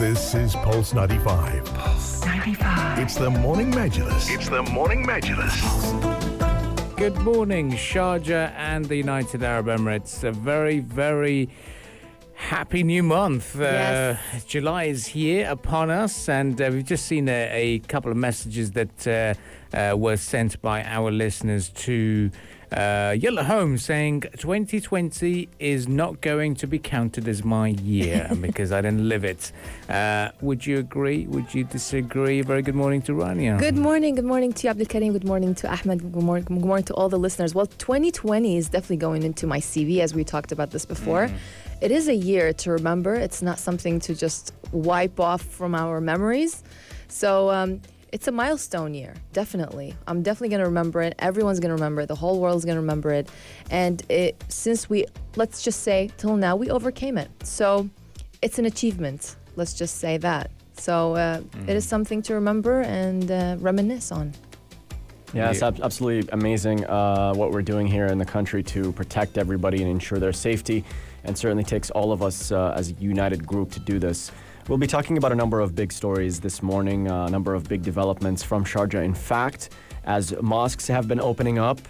This is Pulse 95. Pulse 95. It's the Morning Majlis. It's the Morning Majlis. Good morning, Sharjah and the United Arab Emirates. A very, very happy new month. Yes. July is here upon us, and we've just seen a couple of messages that were sent by our listeners to Yellow Home saying 2020 is not going to be counted as my year because I didn't live it. Would you agree? Would you disagree? Very good morning to Rania. Good morning to you, Abdul Karim. Good morning to Ahmed. Good morning to all the listeners. Well, 2020 is definitely going into my CV, as we talked about this before. It is a year to remember. It's not something to just wipe off from our memories. So it's a milestone year, definitely. I'm definitely going to remember it. Everyone's going to remember it. The whole world's going to remember it. And since let's just say, till now, we overcame it. So it's an achievement. Let's just say that. So it is something to remember and reminisce on. Yeah, it's absolutely amazing what we're doing here in the country to protect everybody and ensure their safety. And certainly takes all of us as a united group to do this. We'll be talking about a number of big stories this morning, a number of big developments from Sharjah. In fact, as mosques have been opening up,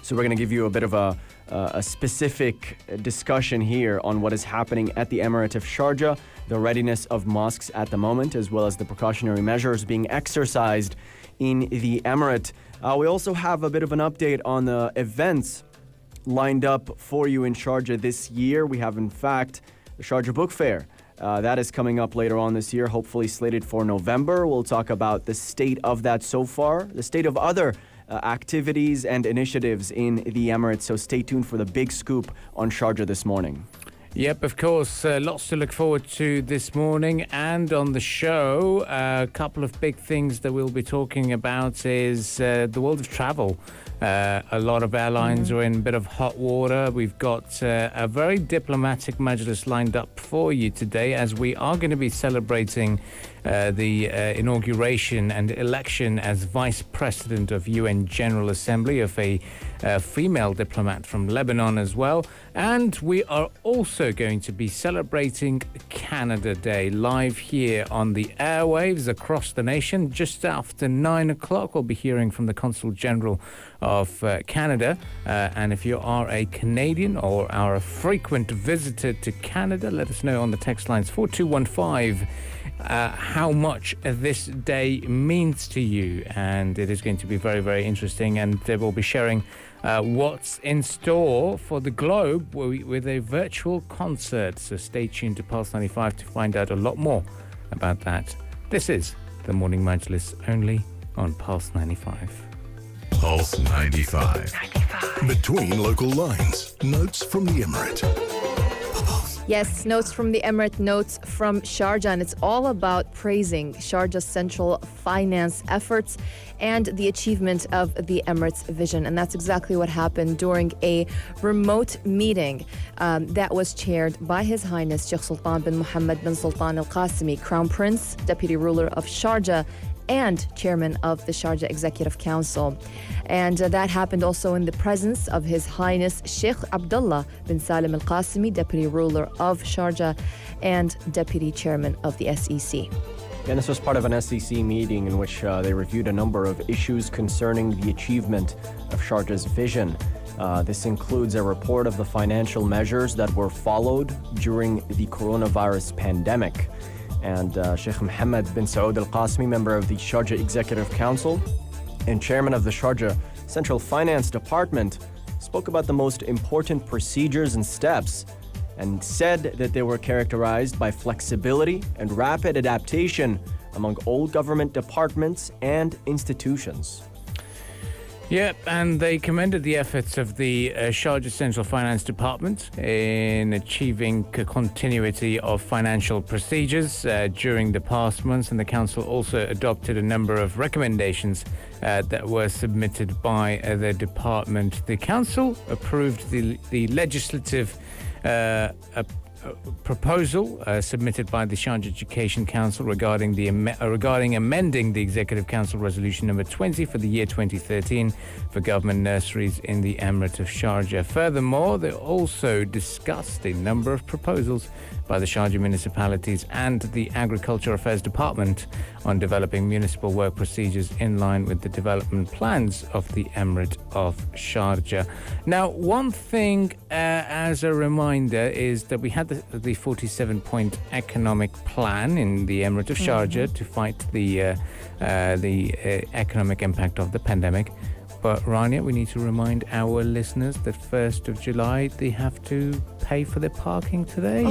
so we're going to give you a bit of a specific discussion here on what is happening at the Emirate of Sharjah, the readiness of mosques at the moment, as well as the precautionary measures being exercised in the Emirate. We also have a bit of an update on the events lined up for you in Sharjah this year. We have, in fact, the Sharjah Book Fair. That is coming up later on this year, hopefully slated for November. We'll talk about the state of that so far, the state of other activities and initiatives in the Emirates. So stay tuned for the big scoop on Sharjah this morning. Yep, of course. Lots to look forward to this morning. And on the show, a couple of big things that we'll be talking about is the world of travel. A lot of airlines are in a bit of hot water. We've got a very diplomatic majlis lined up for you today, as we are going to be celebrating the inauguration and election as Vice President of UN General Assembly of a female diplomat from Lebanon as well. And we are also going to be celebrating Canada Day live here on the airwaves across the nation. Just after 9 o'clock, we'll be hearing from the Consul General of Canada. And if you are a Canadian or are a frequent visitor to Canada, let us know on the text lines 4215 how much this day means to you. And it is going to be very, very interesting. And we'll be sharing what's in store for the globe with a virtual concert. So stay tuned to Pulse 95 to find out a lot more about that. This is the Morning Majlis only on Pulse 95. Pulse 95. Between local lines. Notes from the Emirate. Yes, notes from the Emirate, notes from Sharjah, and it's all about praising Sharjah's central finance efforts and the achievement of the Emirates' vision. And that's exactly what happened during a remote meeting that was chaired by His Highness Sheikh Sultan bin Mohammed bin Sultan Al Qasimi, Crown Prince, Deputy Ruler of Sharjah, and Chairman of the Sharjah Executive Council. And that happened also in the presence of His Highness Sheikh Abdullah bin Salim Al Qasimi, Deputy Ruler of Sharjah and Deputy Chairman of the SEC. And this was part of an SEC meeting in which they reviewed a number of issues concerning the achievement of Sharjah's vision. This includes a report of the financial measures that were followed during the coronavirus pandemic. And Sheikh Mohammed bin Saud Al Qasimi, member of the Sharjah Executive Council and chairman of the Sharjah Central Finance Department, spoke about the most important procedures and steps and said that they were characterized by flexibility and rapid adaptation among all government departments and institutions. Yep, and they commended the efforts of the Sharjah Central Finance Department in achieving continuity of financial procedures during the past months, and the Council also adopted a number of recommendations that were submitted by the department. The Council approved the legislative proposal submitted by the Sharjah Education Council regarding amending the Executive Council Resolution number 20 for the year 2013 for government nurseries in the Emirate of Sharjah. Furthermore, they also discussed a number of proposals by the Sharjah municipalities and the Agriculture Affairs Department on developing municipal work procedures in line with the development plans of the Emirate of Sharjah. Now, one thing as a reminder is that we had the 47-point economic plan in the Emirate of Sharjah to fight the economic impact of the pandemic. But Rania, we need to remind our listeners that 1st of July, they have to pay for their parking today.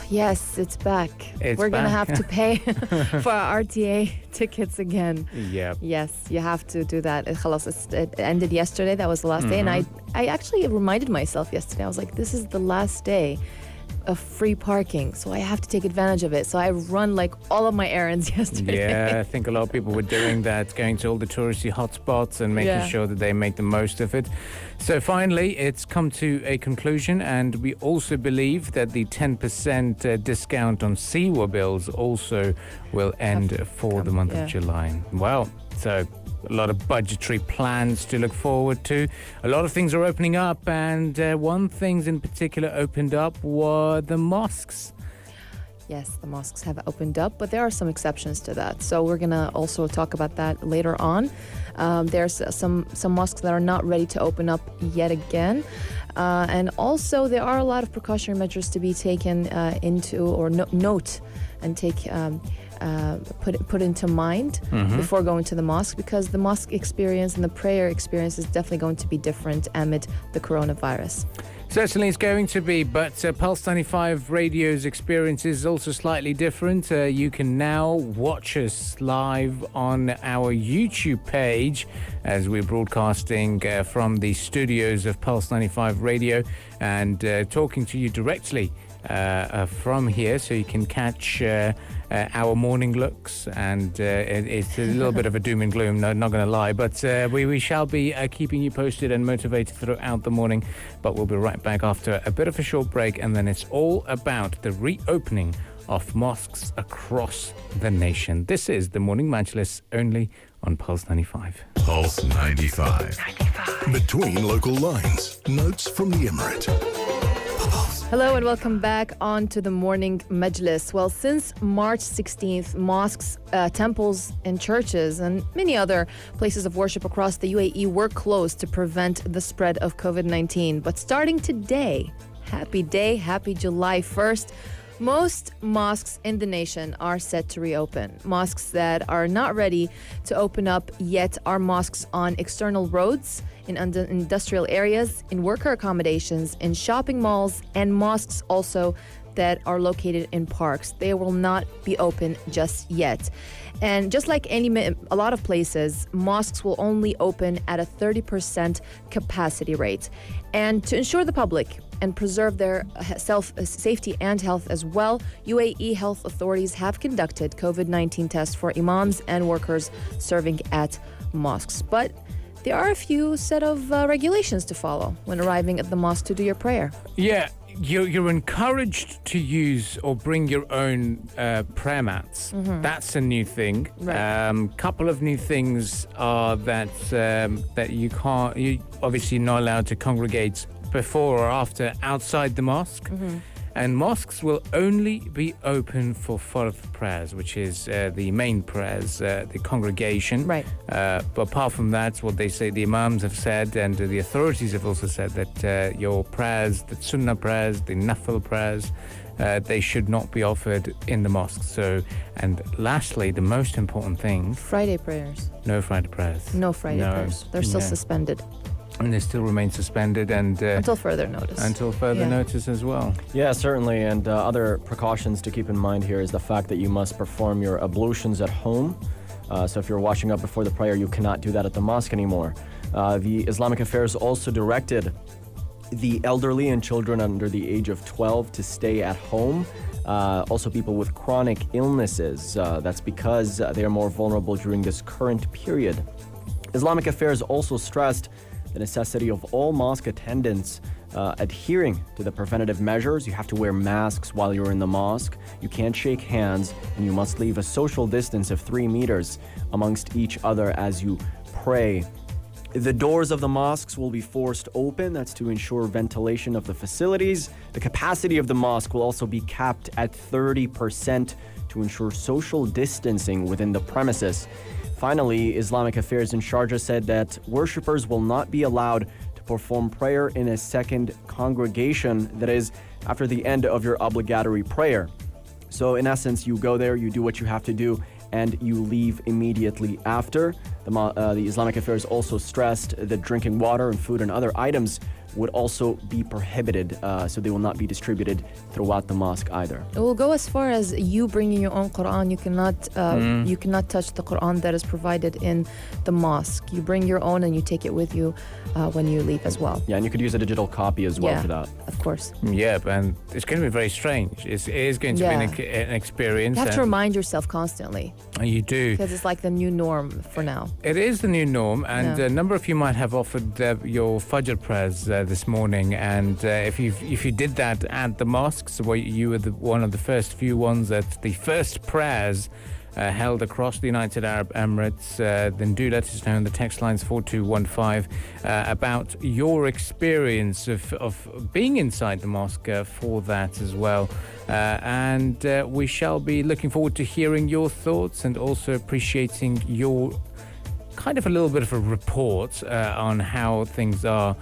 Yes, it's back. We're going to have to pay for our RTA tickets again. Yeah. Yes, you have to do that. It ended yesterday. That was the last day. And I actually reminded myself yesterday. I was like, this is the last day of free parking, so I have to take advantage of it. So I run like all of my errands yesterday. Yeah, I think a lot of people were doing that, going to all the touristy hotspots and making sure that they make the most of it. So finally, it's come to a conclusion, and we also believe that the 10% discount on Siwa bills also will end for the month of July. Well, so a lot of budgetary plans to look forward to. A lot of things are opening up, and one thing in particular opened up were the mosques. Yes, the mosques have opened up, but there are some exceptions to that. So we're going to also talk about that later on. There's some mosques that are not ready to open up yet again. And also there are a lot of precautionary measures to be taken note and take put into mind before going to the mosque, because the mosque experience and the prayer experience is definitely going to be different amid the coronavirus. Certainly it's going to be, but Pulse 95 Radio's experience is also slightly different. You can now watch us live on our YouTube page as we're broadcasting from the studios of Pulse 95 Radio and talking to you directly from here, so you can catch our morning looks, and it's a little bit of a doom and gloom, not going to lie, but we shall be keeping you posted and motivated throughout the morning. But we'll be right back after a bit of a short break, and then it's all about the reopening of mosques across the nation. This is the Morning Majlis, only on Pulse 95. Pulse 95. Between local lines. Notes from the Emirate. Hello and welcome back on to the Morning Majlis. Well, since March 16th, mosques, temples and churches and many other places of worship across the UAE were closed to prevent the spread of COVID-19. But starting today, happy day, happy July 1st, most mosques in the nation are set to reopen. Mosques that are not ready to open up yet are mosques on external roads, in industrial areas, in worker accommodations, in shopping malls, and mosques also that are located in parks. They will not be open just yet. And just like a lot of places, mosques will only open at a 30% capacity rate. And to ensure the public and preserve their safety and health as well, UAE health authorities have conducted COVID-19 tests for imams and workers serving at mosques. But there are a few set of regulations to follow when arriving at the mosque to do your prayer. Yeah, you're encouraged to use or bring your own prayer mats. That's a new thing. Right. Couple of new things are that you're obviously not allowed to congregate before or after outside the mosque. And mosques will only be open for Fard prayers, which is the main prayers, the congregation. Right. But apart from that, what they say, the imams have said, and the authorities have also said that your prayers, the sunnah prayers, the nafil prayers, they should not be offered in the mosque. So, and lastly, the most important thing, Friday prayers. no Friday prayers. No Friday prayers. They're still suspended. And they still remain suspended and until further notice. Until further notice as well. Yeah, certainly. And other precautions to keep in mind here is the fact that you must perform your ablutions at home. So if you're washing up before the prayer, you cannot do that at the mosque anymore. The Islamic Affairs also directed the elderly and children under the age of 12 to stay at home. Also people with chronic illnesses. That's because they are more vulnerable during this current period. Islamic Affairs also stressed the necessity of all mosque attendants adhering to the preventative measures. You have to wear masks while you're in the mosque. You can't shake hands, and you must leave a social distance of 3 meters amongst each other as you pray. The doors of the mosques will be forced open. That's to ensure ventilation of the facilities. The capacity of the mosque will also be capped at 30% to ensure social distancing within the premises. Finally, Islamic Affairs in Sharjah said that worshippers will not be allowed to perform prayer in a second congregation, that is, after the end of your obligatory prayer. So in essence, you go there, you do what you have to do, and you leave immediately after. The Islamic Affairs also stressed that drinking water and food and other items would also be prohibited, so they will not be distributed throughout the mosque either. It will go as far as you bringing your own Quran. You cannot touch the Quran that is provided in the mosque. You bring your own and you take it with you when you leave as well. Yeah, and you could use a digital copy as well for that. Of course. Yeah, and it's going to be very strange. It is going to be an experience. You have to remind yourself constantly. You do. Because it's like the new norm for now. It is the new norm, and a number of you might have offered your Fajr prayers this morning, and if you did that at the mosques, where you were one of the first few ones at the first prayers held across the United Arab Emirates, then do let us know in the text lines 4215 about your experience of being inside the mosque for that as well. And we shall be looking forward to hearing your thoughts and also appreciating your kind of a little bit of a report on how things are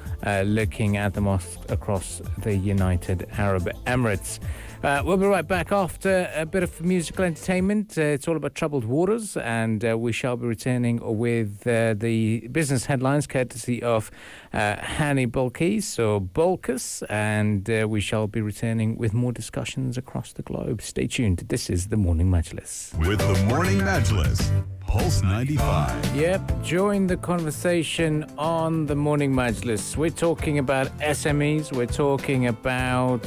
looking at the mosque across the United Arab Emirates. We'll be right back after a bit of musical entertainment. It's all about troubled waters, and we shall be returning with the business headlines courtesy of Hani Balkis or Bolkus, and we shall be returning with more discussions across the globe. Stay tuned. This is the Morning Majlis. With the Morning Majlis, Pulse 95. Yep, join the conversation on the Morning Majlis. We're talking about SMEs. We're talking about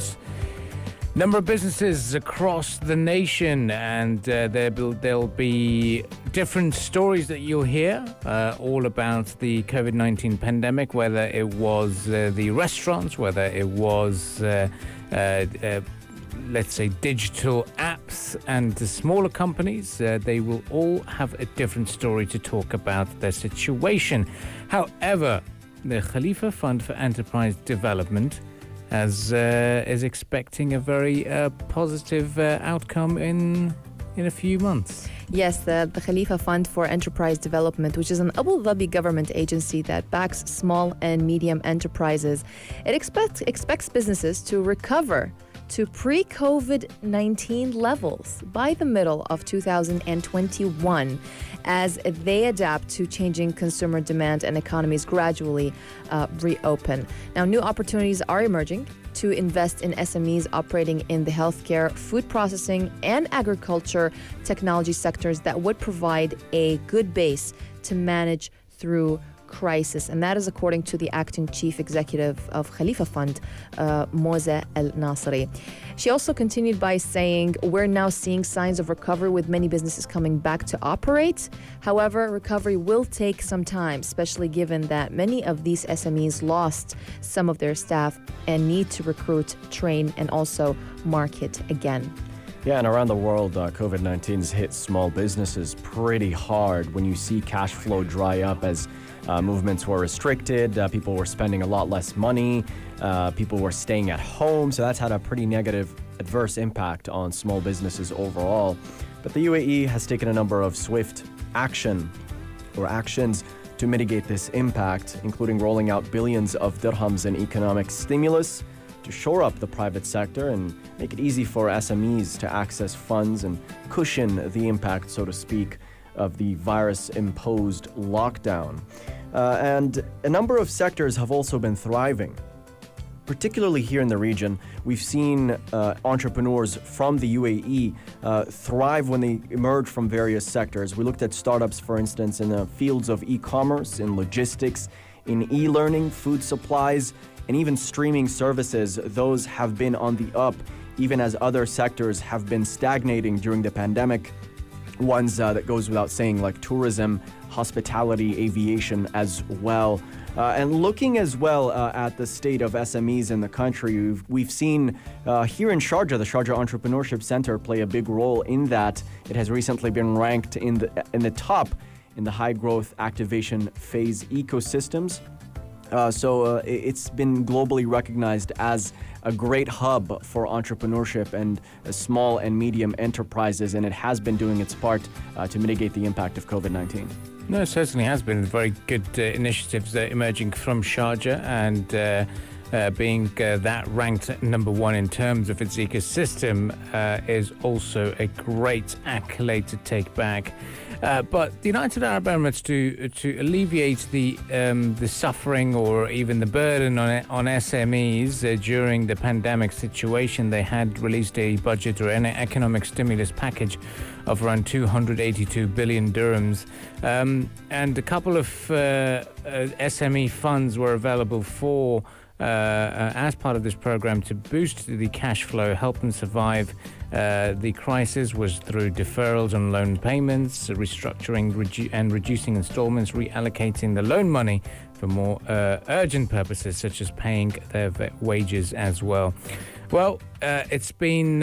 number of businesses across the nation, and there'll be different stories that you'll hear all about the COVID-19 pandemic, whether it was the restaurants, whether it was let's say digital apps, and the smaller companies. They will all have a different story to talk about their situation. However, the Khalifa Fund for Enterprise Development is expecting a very positive outcome in a few months. Yes, the Khalifa Fund for Enterprise Development, which is an Abu Dhabi government agency that backs small and medium enterprises. It expects businesses to recover to pre-COVID-19 levels by the middle of 2021 as they adapt to changing consumer demand and economies gradually reopen. Now, new opportunities are emerging to invest in SMEs operating in the healthcare, food processing, and agriculture technology sectors that would provide a good base to manage through crisis. And that is according to the acting chief executive of Khalifa Fund, Moza El Nasri. She also continued by saying, we're now seeing signs of recovery with many businesses coming back to operate. However, recovery will take some time, especially given that many of these SMEs lost some of their staff and need to recruit, train, and also market again. Yeah, and around the world, COVID-19 has hit small businesses pretty hard when you see cash flow dry up as movements were restricted, people were spending a lot less money, people were staying at home, so that's had a pretty negative, adverse impact on small businesses overall. But the UAE has taken a number of swift actions to mitigate this impact, including rolling out billions of dirhams in economic stimulus to shore up the private sector and make it easy for SMEs to access funds and cushion the impact, so to speak, of the virus-imposed lockdown. And a number of sectors have also been thriving. Particularly here in the region, we've seen entrepreneurs from the UAE thrive when they emerge from various sectors. We looked at startups, for instance, in the fields of e-commerce, in logistics, in e-learning, food supplies, and even streaming services. Those have been on the up, even as other sectors have been stagnating during the pandemic. ones that goes without saying, like tourism, hospitality, aviation as well. And looking as well at the state of SMEs in the country, we've seen here in Sharjah, the Sharjah Entrepreneurship Center play a big role in that. It has recently been ranked in the top in the high growth activation phase ecosystems. So it's been globally recognized as a great hub for entrepreneurship and small and medium enterprises, and it has been doing its part to mitigate the impact of COVID-19. No, it certainly has been very good initiatives emerging from Sharjah, and being that ranked number one in terms of its ecosystem is also a great accolade to take back. But the United Arab Emirates, to alleviate the suffering or even the burden on SMEs during the pandemic situation, they had released a budget or an economic stimulus package of around 282 billion dirhams. And a couple of SME funds were available for as part of this program to boost the cash flow, help them survive the crisis, was through deferrals on loan payments, restructuring and reducing installments, reallocating the loan money for more urgent purposes such as paying their wages as well. Well, it's been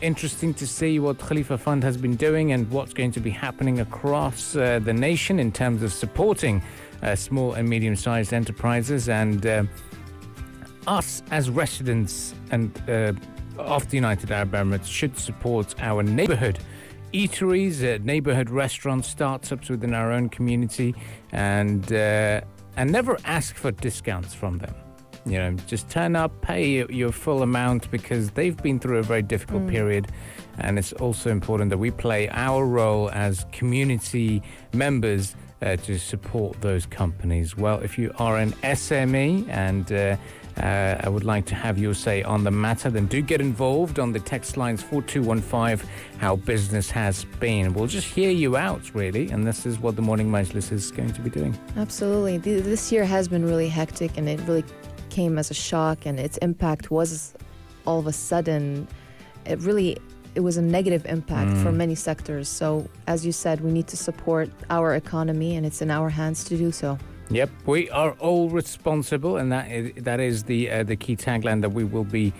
interesting to see what Khalifa Fund has been doing and what's going to be happening across the nation in terms of supporting small and medium-sized enterprises, and us as residents and of the United Arab Emirates should support our neighborhood eateries, neighborhood restaurants, startups within our own community, and never ask for discounts from them. You know, just turn up, pay your full amount, because they've been through a very difficult period. And it's also important that we play our role as community members to support those companies. Well, if you are an SME and I would like to have your say on the matter, then do get involved on the text lines 4215, how business has been. We'll just hear you out, really, and this is what the Morning Majlis is going to be doing. Absolutely. This year has been really hectic, and it really came as a shock, and its impact was all of a sudden, it was a negative impact for many sectors. So, as you said, we need to support our economy, and it's in our hands to do so. Yep, we are all responsible, and that is the key tagline that we will be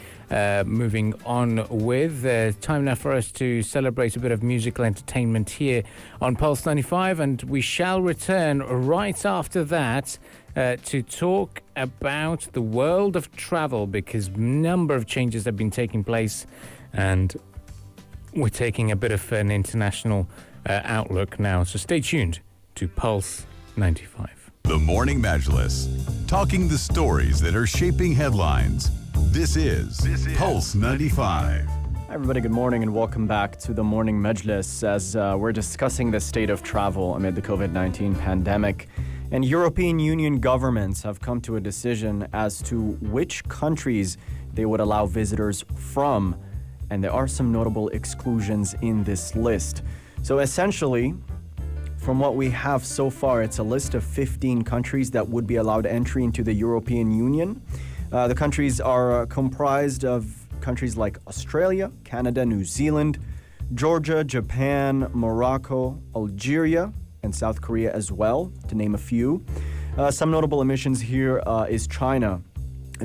moving on with. Time now for us to celebrate a bit of musical entertainment here on Pulse 95, and we shall return right after that to talk about the world of travel, because a number of changes have been taking place, and we're taking a bit of an international outlook now. So stay tuned to Pulse 95. The Morning Majlis, talking the stories that are shaping headlines. This is Pulse 95. Hi everybody, good morning and welcome back to the Morning Majlis as we're discussing the state of travel amid the COVID-19 pandemic. And European Union governments have come to a decision as to which countries they would allow visitors from, and there are some notable exclusions in this list. So essentially, from what we have so far, it's a list of 15 countries that would be allowed entry into the European Union. The countries are comprised of countries like Australia, Canada, New Zealand, Georgia, Japan, Morocco, Algeria, and South Korea as well, to name a few. Some notable omissions here is China.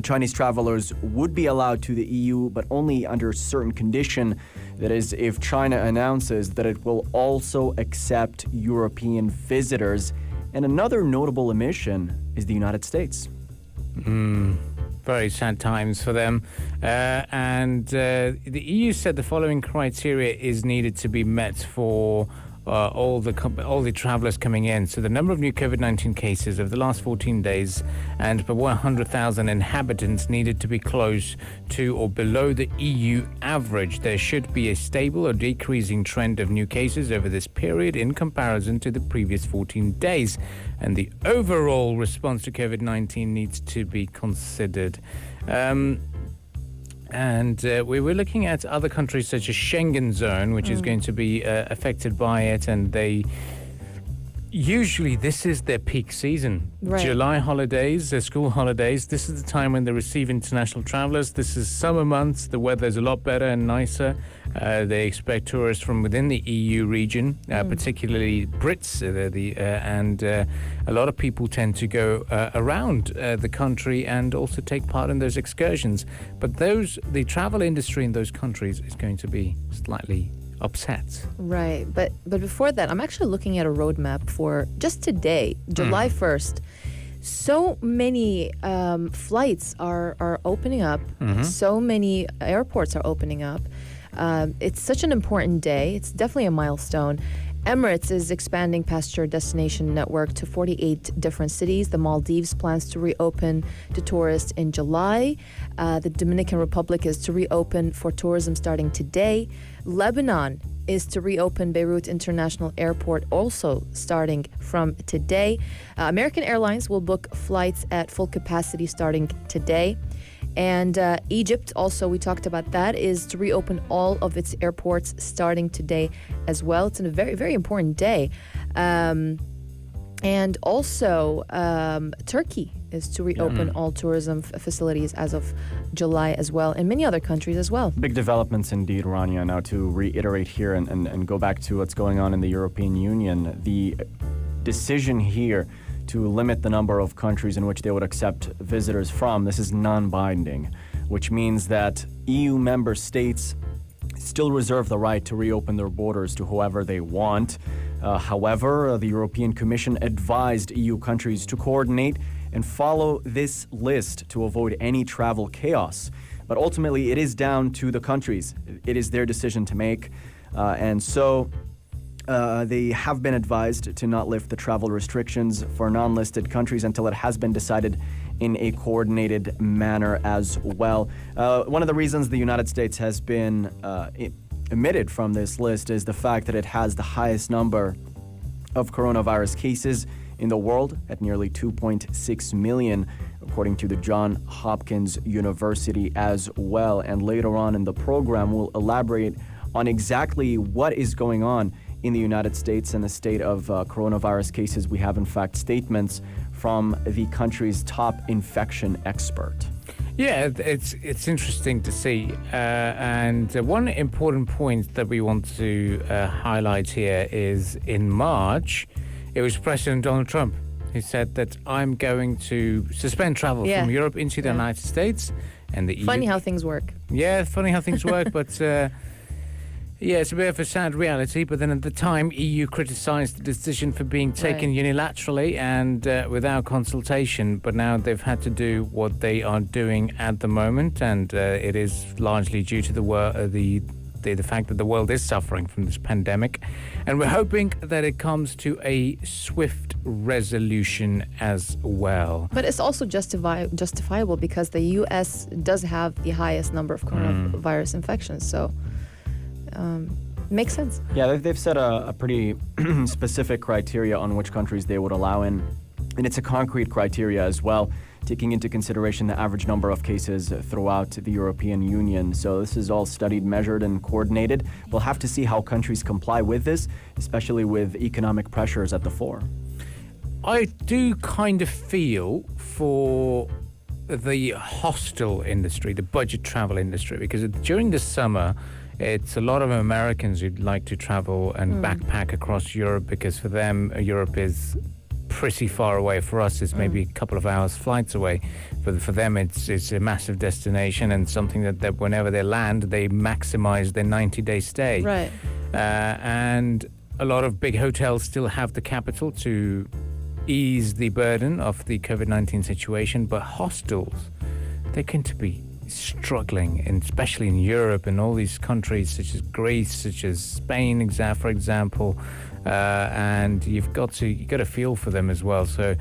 Chinese travelers would be allowed to the EU, but only under a certain condition. That is, if China announces that it will also accept European visitors. And another notable omission is the United States. Very sad times for them. And the EU said the following criteria is needed to be met for all the travelers coming in. So the number of new COVID-19 cases over the last 14 days and per 100,000 inhabitants needed to be close to or below the EU average. There should be a stable or decreasing trend of new cases over this period in comparison to the previous 14 days. And the overall response to COVID-19 needs to be considered. And we were looking at other countries such as Schengen zone, which is going to be affected by it. And they Usually this is their peak season. Right. July holidays, their school holidays. This is the time when they receive international travelers. This is summer months. The weather's a lot better and nicer. They expect tourists from within the EU region, particularly Brits, and a lot of people tend to go around the country and also take part in those excursions. But the travel industry in those countries is going to be slightly upset. Right. But before that, I'm actually looking at a roadmap for just today, July 1st. So many flights are opening up. So many airports are opening up. It's such an important day. It's definitely a milestone. Emirates is expanding passenger destination network to 48 different cities. The Maldives plans to reopen to tourists in July. The Dominican Republic is to reopen for tourism starting today. Lebanon is to reopen Beirut International Airport also starting from today. American Airlines will book flights at full capacity starting today. And Egypt, also, we talked about that, is to reopen all of its airports starting today as well. It's a very, very important day. And also, Turkey is to reopen all tourism facilities as of July as well, and many other countries as well. Big developments indeed, Rania. Now, to reiterate here and go back to what's going on in the European Union, the decision here to limit the number of countries in which they would accept visitors from, this is non-binding, which means that EU member states still reserve the right to reopen their borders to whoever they want. However, the European Commission advised EU countries to coordinate and follow this list to avoid any travel chaos. But ultimately, it is down to the countries. It is their decision to make. And so they have been advised to not lift the travel restrictions for non-listed countries until it has been decided in a coordinated manner as well. One of the reasons the United States has been omitted from this list is the fact that it has the highest number of coronavirus cases in the world at nearly 2.6 million, according to the Johns Hopkins University as well. And later on in the program, we'll elaborate on exactly what is going on in the United States and the state of coronavirus cases. We have, in fact, statements from the country's top infection expert. Yeah, it's interesting to see. And one important point that we want to highlight here is in March, it was President Donald Trump who said that I'm going to suspend travel from Europe into the United States and the EU. Funny how things work. Yeah, funny how things work, but yeah, it's a bit of a sad reality. But then at the time, EU criticised the decision for being taken unilaterally and without consultation. But now they've had to do what they are doing at the moment, and it is largely due to the fact that the world is suffering from this pandemic. And we're hoping that it comes to a swift resolution as well. But it's also justifiable because the U.S. does have the highest number of coronavirus infections. So makes sense. Yeah, they've set a pretty specific criteria on which countries they would allow in. And it's a concrete criteria as well, taking into consideration the average number of cases throughout the European Union. So this is all studied, measured, and coordinated. We'll have to see how countries comply with this, especially with economic pressures at the fore. I do kind of feel for the hostel industry, the budget travel industry, because during the summer, it's a lot of Americans who'd like to travel and backpack across Europe, because for them, Europe is pretty far away. For us, it's maybe a couple of hours flights away. But for them, it's a massive destination and something that whenever they land, they maximize their 90-day stay. Right. And a lot of big hotels still have the capital to ease the burden of the COVID-19 situation, but hostels, they tend to be struggling, and especially in Europe and all these countries such as Greece, such as Spain, for example, and you've got to feel for them as well. So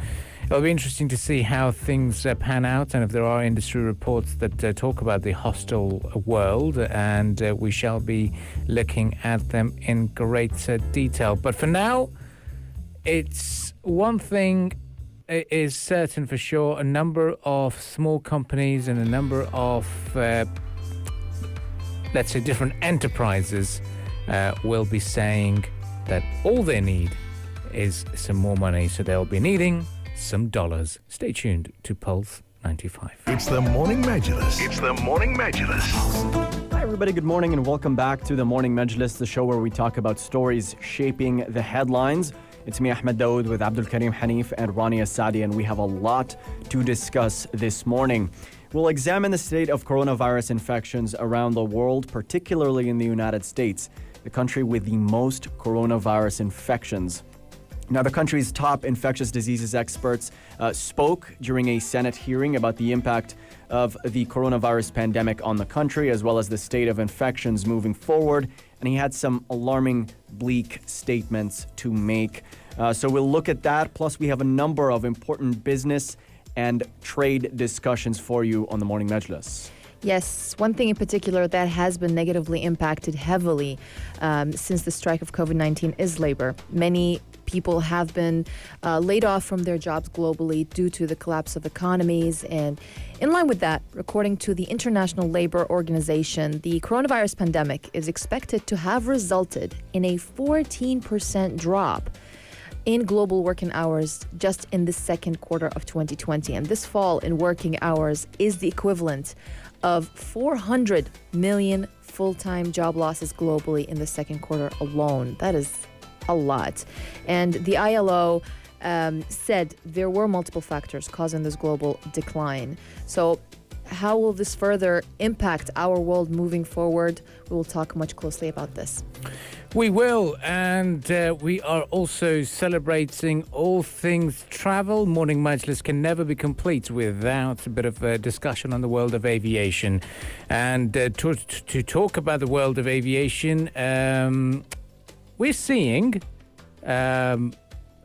it'll be interesting to see how things pan out, and if there are industry reports that talk about the hostel world, and we shall be looking at them in great detail. But for now, it's one thing is certain for sure: a number of small companies and a number of, let's say, different enterprises will be saying that all they need is some more money, so they'll be needing some dollars. Stay tuned to Pulse 95. It's the Morning Majlis. It's the Morning Majlis. Hi, everybody. Good morning and welcome back to the Morning Majlis, the show where we talk about stories shaping the headlines. It's me, Ahmed Daoud, with Abdul Karim Hanif and Rania Saadi, and we have a lot to discuss this morning. We'll examine the state of coronavirus infections around the world, particularly in the United States, the country with the most coronavirus infections. Now, the country's top infectious diseases experts spoke during a Senate hearing about the impact of the coronavirus pandemic on the country, as well as the state of infections moving forward. And he had some alarming, bleak statements to make. So we'll look at that. Plus, we have a number of important business and trade discussions for you on the Morning Majlis. Yes, one thing in particular that has been negatively impacted heavily since the strike of COVID-19 is labor. Many people have been laid off from their jobs globally due to the collapse of economies. And in line with that, according to the International Labor Organization, the coronavirus pandemic is expected to have resulted in a 14% drop in global working hours just in the second quarter of 2020. And this fall in working hours is the equivalent of 400 million full-time job losses globally in the second quarter alone. That is a lot. And the ILO said there were multiple factors causing this global decline. So how will this further impact our world moving forward? We will talk much closely about this. We will, and we are also celebrating all things travel. Morning Majlis can never be complete without a bit of a discussion on the world of aviation. And to talk about the world of aviation, we're seeing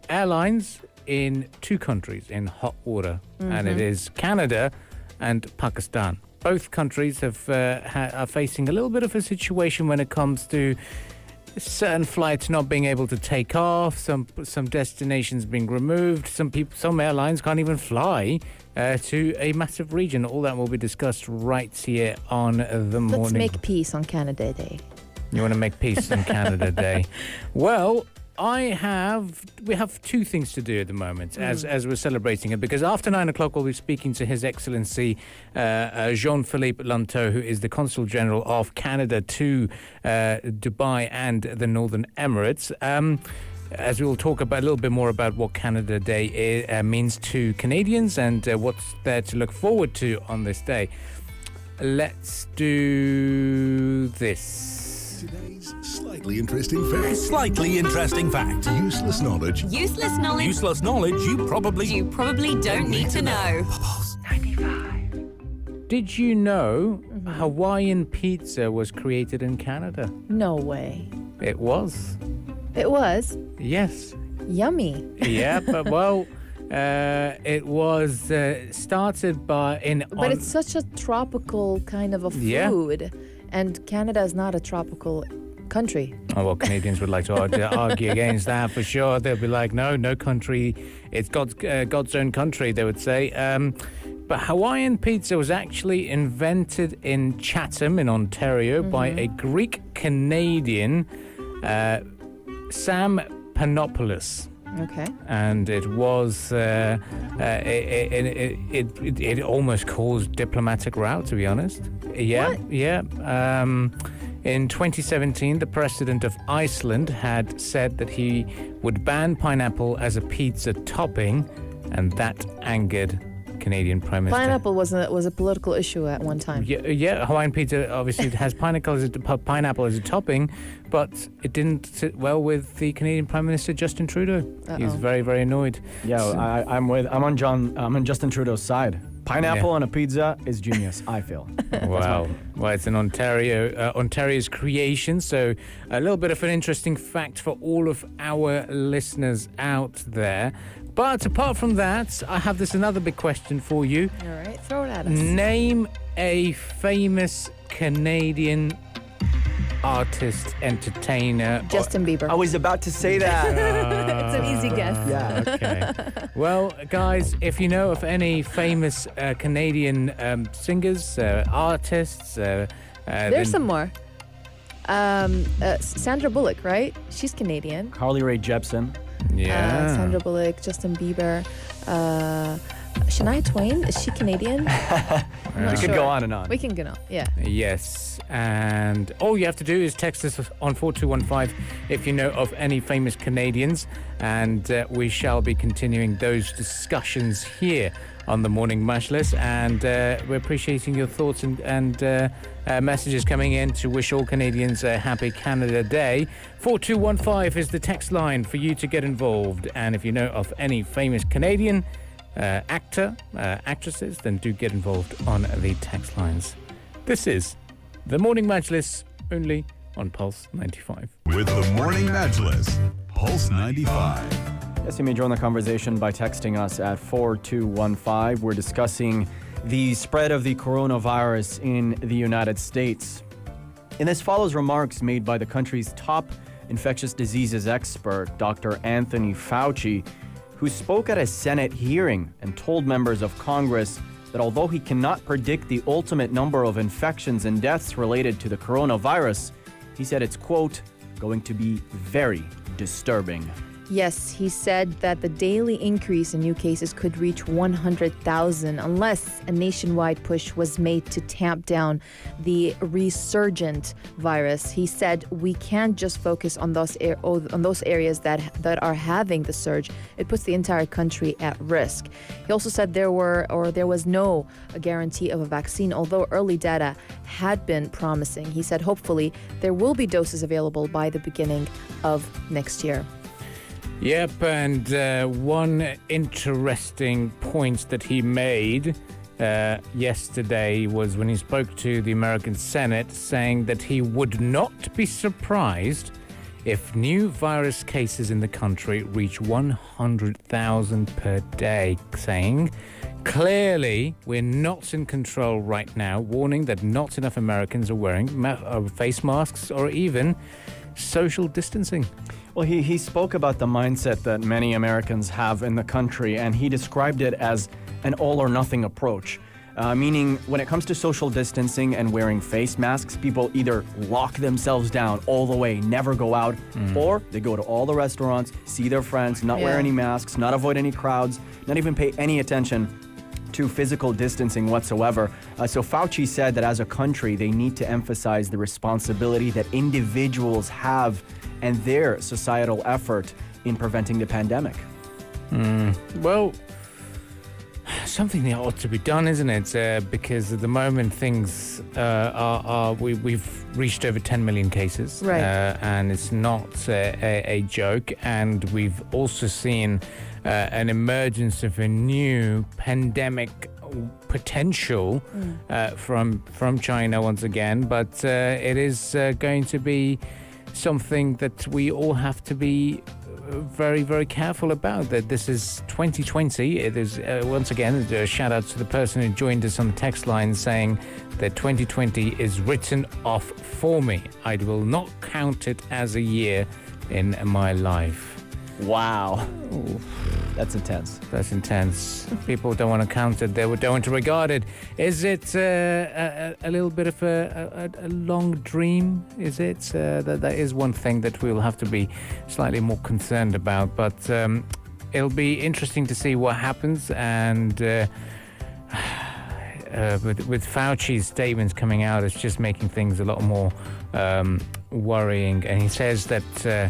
airlines in two countries in hot water, and it is Canada and Pakistan. Both countries are facing a little bit of a situation when it comes to certain flights not being able to take off, some destinations being removed, some airlines can't even fly to a massive region. All that will be discussed right here on the morning. Let's make peace on Canada Day. You want to make peace on Canada Day? Well, we have two things to do at the moment as we're celebrating it, because after 9 o'clock we'll be speaking to His Excellency Jean-Philippe Lantot, who is the Consul General of Canada to Dubai and the Northern Emirates. As we'll talk about a little bit more about what Canada Day means to Canadians and what's there to look forward to on this day. Let's do this. Today's slightly interesting fact. Slightly interesting fact. Useless knowledge. Useless knowledge Useless knowledge you probably don't need to know. Did you know Hawaiian pizza was created in Canada? No way. It was. It was? Yes. Yummy. Yeah, but well, it was started by But it's such a tropical kind of a food. Yeah. And Canada is not a tropical country. Oh, well, Canadians would like to argue against that for sure. They'll be like, no country. It's God's own country, they would say. But Hawaiian pizza was actually invented in Chatham in Ontario by a Greek-Canadian, Sam Panopoulos. Okay. And it was it almost caused diplomatic row, to be honest. Yeah, What? yeah. In 2017, the president of Iceland had said that he would ban pineapple as a pizza topping, and that angered Canadian Prime Minister. Pineapple was a political issue at one time. Yeah, Hawaiian pizza obviously has pineapple as a topping, but it didn't sit well with the Canadian Prime Minister Justin Trudeau. He's very, very annoyed. Yeah, I'm on Justin Trudeau's side. Pineapple on a pizza is genius, I feel. Wow. Well, it's an Ontario's creation, so a little bit of an interesting fact for all of our listeners out there. But apart from that, I have another big question for you. All right, throw it at us. Name a famous Canadian artist, entertainer. Justin Bieber. I was about to say that. It's an easy guess. Yeah. Okay. Well, guys, if you know of any famous Canadian singers, artists, There's some more. Sandra Bullock, right? She's Canadian. Carly Rae Jepsen. Yeah. Sandra Bullock, Justin Bieber, Shania Twain. Is she Canadian? We could go on and on. We can go on. Yeah. Yes, and all you have to do is text us on 4215 if you know of any famous Canadians, and we shall be continuing those discussions here on the Morning Majlis, and we're appreciating your thoughts and messages coming in to wish all Canadians a happy Canada Day. 4215 is the text line for you to get involved, and if you know of any famous Canadian actresses, then do get involved on the text lines. This is the Morning Majlis, only on Pulse 95. With the Morning Majlis, Pulse 95. Yes, you may join the conversation by texting us at 4215. We're discussing the spread of the coronavirus in the United States. And this follows remarks made by the country's top infectious diseases expert, Dr. Anthony Fauci, who spoke at a Senate hearing and told members of Congress that although he cannot predict the ultimate number of infections and deaths related to the coronavirus, he said it's, quote, going to be very disturbing. Yes, he said that the daily increase in new cases could reach 100,000 unless a nationwide push was made to tamp down the resurgent virus. He said we can't just focus on those areas that are having the surge. It puts the entire country at risk. He also said there was no guarantee of a vaccine, although early data had been promising. He said hopefully there will be doses available by the beginning of next year. Yep, and one interesting point that he made yesterday was when he spoke to the American Senate, saying that he would not be surprised if new virus cases in the country reach 100,000 per day, saying, clearly, we're not in control right now, warning that not enough Americans are wearing face masks or even social distancing. Well, he spoke about the mindset that many Americans have in the country, and he described it as an all-or-nothing approach. Meaning, when it comes to social distancing and wearing face masks, people either lock themselves down all the way, never go out, or they go to all the restaurants, see their friends, not wear any masks, not avoid any crowds, not even pay any attention to physical distancing whatsoever. So Fauci said that as a country, they need to emphasize the responsibility that individuals have and their societal effort in preventing the pandemic. Well, something that ought to be done, isn't it? Because at the moment things we've reached over 10 million cases, right? And it's not a joke. And we've also seen an emergence of a new pandemic potential from China once again. But it is going to be something that we all have to be very, very careful about. That this is 2020. It is once again a shout out to the person who joined us on the text line saying that 2020 is written off for me. I will not count it as a year in my life. Wow. Ooh. That's intense. That's intense. People don't want to count it. They don't want to regard it. Is it a little bit of a long dream? Is it? That is one thing that we'll have to be slightly more concerned about. But it'll be interesting to see what happens. And with Fauci's statements coming out, it's just making things a lot more worrying. And he says that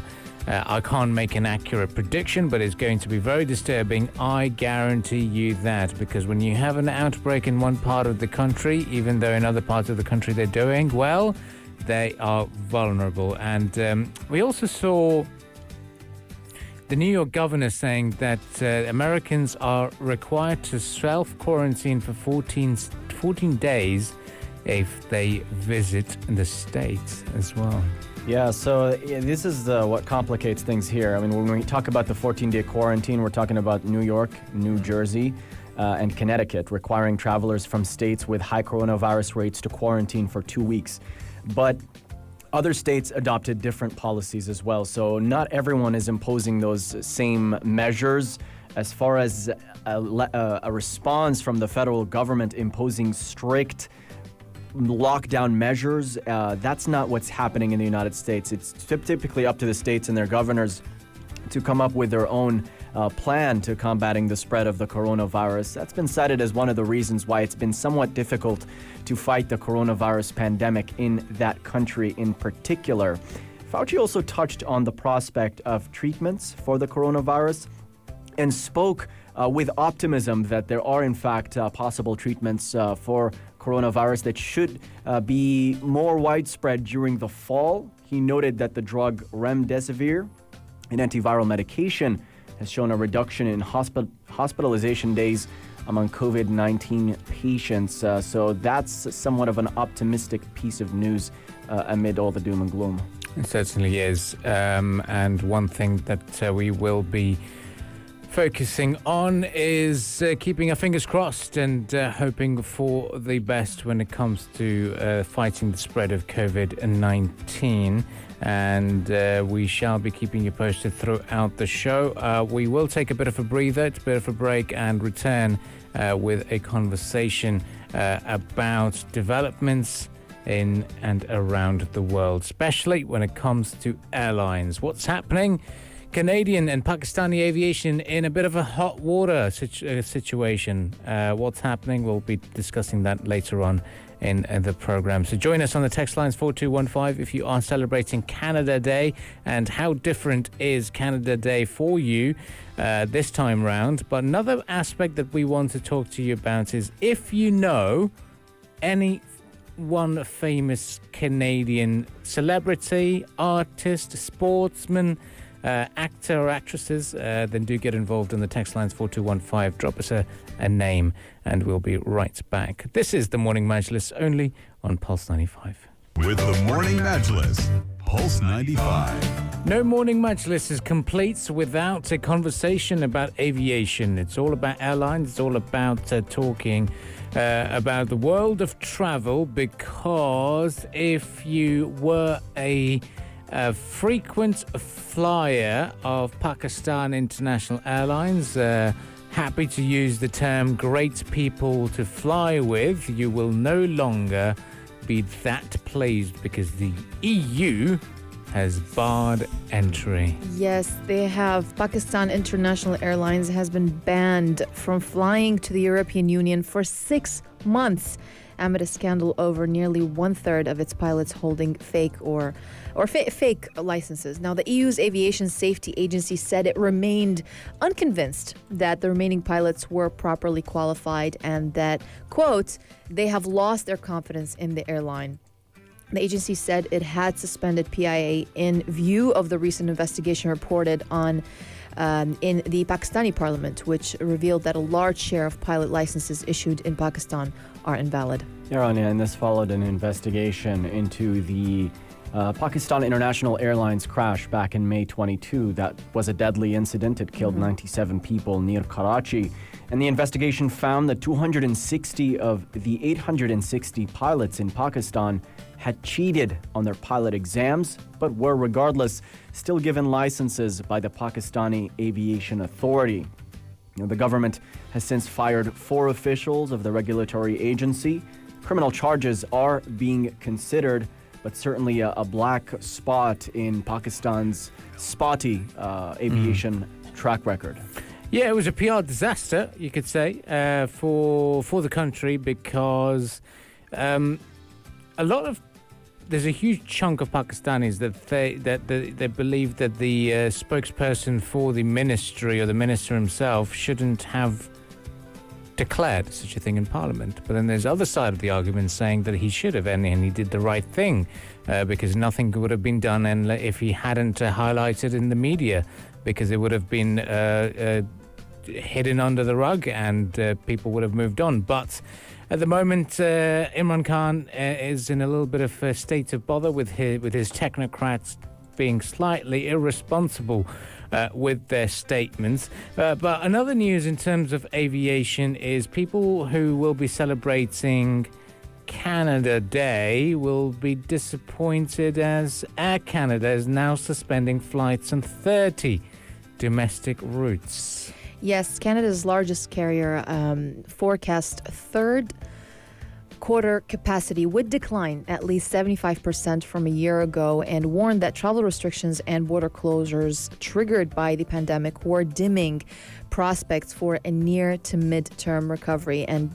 I can't make an accurate prediction, but it's going to be very disturbing. I guarantee you that, because when you have an outbreak in one part of the country, even though in other parts of the country they're doing well, they are vulnerable. And we also saw the New York governor saying that Americans are required to self-quarantine for 14 days if they visit the States as well. Yeah, so this is what complicates things here. I mean, when we talk about the 14-day quarantine, we're talking about New York, New Jersey, and Connecticut, requiring travelers from states with high coronavirus rates to quarantine for 2 weeks. But other states adopted different policies as well. So not everyone is imposing those same measures. As far as a response from the federal government imposing strict lockdown measures, that's not what's happening in the United States. It's typically up to the states and their governors to come up with their own plan to combating the spread of the coronavirus. That's been cited as one of the reasons why it's been somewhat difficult to fight the coronavirus pandemic in that country in particular. Fauci also touched on the prospect of treatments for the coronavirus and spoke with optimism that there are in fact possible treatments for coronavirus that should be more widespread during the fall. He noted that the drug remdesivir, an antiviral medication, has shown a reduction in hospitalization days among COVID-19 patients. So that's somewhat of an optimistic piece of news amid all the doom and gloom. It certainly is. And one thing that we will be focusing on is keeping our fingers crossed and hoping for the best when it comes to fighting the spread of COVID-19. And we shall be keeping you posted throughout the show. We will take a bit of a breather, a bit of a break, and return with a conversation about developments in and around the world, especially when it comes to airlines. What's happening? Canadian and Pakistani aviation in a bit of a hot water situation. What's happening? We'll be discussing that later on in the program. So join us on the text lines 4215 if you are celebrating Canada Day, and how different is Canada Day for you this time round. But another aspect that we want to talk to you about is if you know any one famous Canadian celebrity, artist, sportsman, actor or actresses, then do get involved on the text lines 4215. Drop us a name and we'll be right back. This is the Morning Majlis only on Pulse 95. With the Morning Majlis, Pulse 95. No Morning Majlis is complete without a conversation about aviation. It's all about airlines. It's all about talking about the world of travel, because if you were a frequent flyer of Pakistan International Airlines, happy to use the term great people to fly with, you will no longer be that pleased because the EU has barred entry. Yes, they have. Pakistan International Airlines has been banned from flying to the European Union for 6 months amid a scandal over nearly 1/3 of its pilots holding fake licenses. Now, the EU's Aviation Safety Agency said it remained unconvinced that the remaining pilots were properly qualified and that, quote, they have lost their confidence in the airline. The agency said it had suspended PIA in view of the recent investigation reported on in the Pakistani parliament, which revealed that a large share of pilot licenses issued in Pakistan are invalid. Irania, and this followed an investigation into the Pakistan International Airlines crash back in May 22. That was a deadly incident. It killed 97 people near Karachi. And the investigation found that 260 of the 860 pilots in Pakistan had cheated on their pilot exams, but were regardless still given licenses by the Pakistani Aviation Authority. The government has since fired 4 officials of the regulatory agency. Criminal charges are being considered, but certainly a black spot in Pakistan's spotty aviation track record. Yeah, it was a PR disaster, you could say, for the country, because there's a huge chunk of Pakistanis that they believe that the spokesperson for the ministry or the minister himself shouldn't have declared such a thing in Parliament. But then there's the other side of the argument saying that he should have, and he did the right thing, because nothing would have been done and if he hadn't highlighted in the media, because it would have been hidden under the rug and people would have moved on. But at the moment, Imran Khan is in a little bit of a state of bother with his technocrats being slightly irresponsible with their statements. But another news in terms of aviation is people who will be celebrating Canada Day will be disappointed as Air Canada is now suspending flights on 30 domestic routes. Yes, Canada's largest carrier forecast third quarter capacity would decline at least 75% from a year ago, and warned that travel restrictions and border closures triggered by the pandemic were dimming prospects for a near to mid-term recovery. And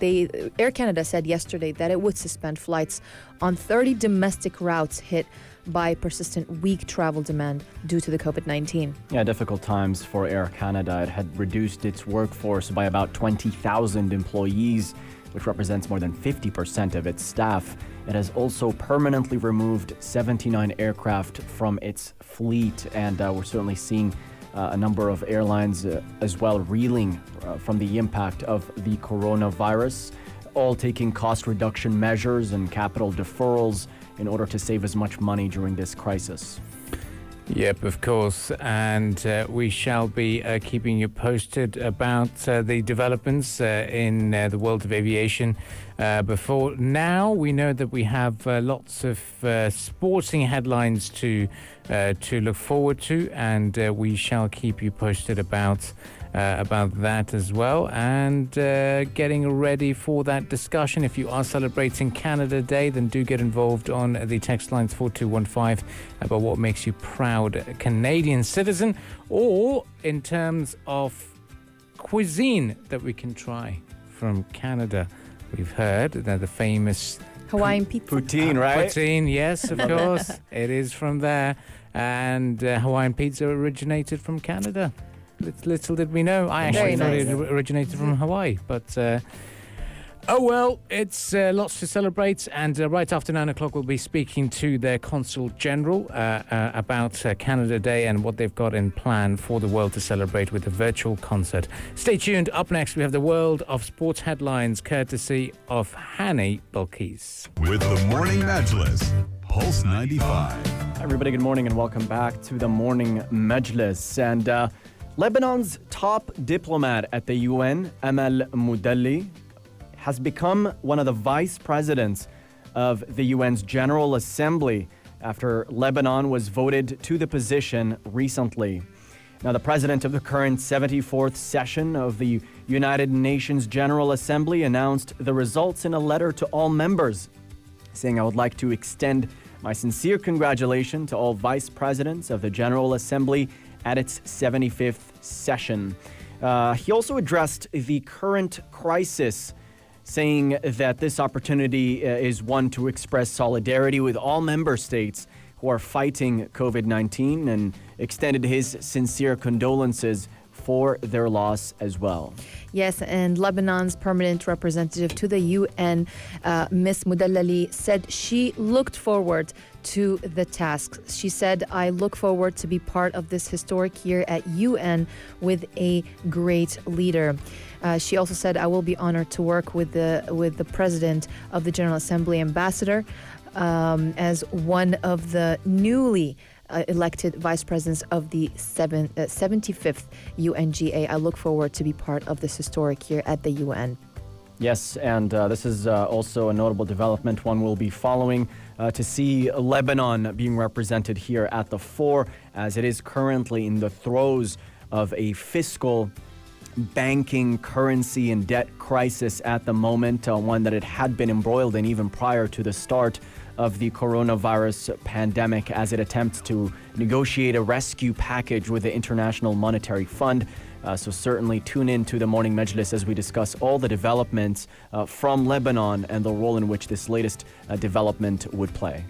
Air Canada said yesterday that it would suspend flights on 30 domestic routes hit by persistent weak travel demand due to the COVID-19. Yeah, difficult times for Air Canada. It had reduced its workforce by about 20,000 employees, which represents more than 50% of its staff. It has also permanently removed 79 aircraft from its fleet, and we're certainly seeing a number of airlines as well reeling from the impact of the coronavirus, all taking cost reduction measures and capital deferrals in order to save as much money during this crisis. Yep, of course, and we shall be keeping you posted about the developments in the world of aviation. Before now, we know that we have lots of sporting headlines to look forward to, and we shall keep you posted about that as well, and getting ready for that discussion. If you are celebrating Canada Day, then do get involved on the text lines 4215 about what makes you proud Canadian citizen, or in terms of cuisine that we can try from Canada. We've heard that the famous Hawaiian pizza. Poutine, right? Poutine, yes, of course. It is from there. And Hawaiian pizza originated from Canada. Little did we know. I actually thought it originated from Hawaii. But, oh well, it's lots to celebrate. And right after 9 o'clock, we'll be speaking to their Consul General about Canada Day and what they've got in plan for the world to celebrate with a virtual concert. Stay tuned. Up next, we have the world of sports headlines, courtesy of Hani Balkis. With the Morning Majlis, Pulse 95. Hi everybody, good morning and welcome back to the Morning Majlis. And Lebanon's top diplomat at the UN, Amal Moudalli, has become one of the vice presidents of the UN's General Assembly after Lebanon was voted to the position recently. Now, the president of the current 74th session of the United Nations General Assembly announced the results in a letter to all members, saying, "I would like to extend my sincere congratulations to all vice presidents of the General Assembly at its 75th session." He also addressed the current crisis, saying that this opportunity is one to express solidarity with all member states who are fighting COVID-19, and extended his sincere condolences for their loss as well. Yes, and Lebanon's permanent representative to the UN, Ms. Moudalli, said she looked forward to the task. She said, "I look forward to be part of this historic year at UN with a great leader." She also said, "I will be honored to work with the president of the General Assembly, ambassador, as one of the newly elected vice presidents of the 75th UNGA. I look forward to be part of this historic year at the UN." Yes, and this is also a notable development, one we'll be following to see Lebanon being represented here at the fore, as it is currently in the throes of a fiscal, banking, currency, and debt crisis at the moment, one that it had been embroiled in even prior to the start of the coronavirus pandemic, as it attempts to negotiate a rescue package with the International Monetary Fund. So certainly tune in to the Morning Majlis as we discuss all the developments from Lebanon and the role in which this latest development would play.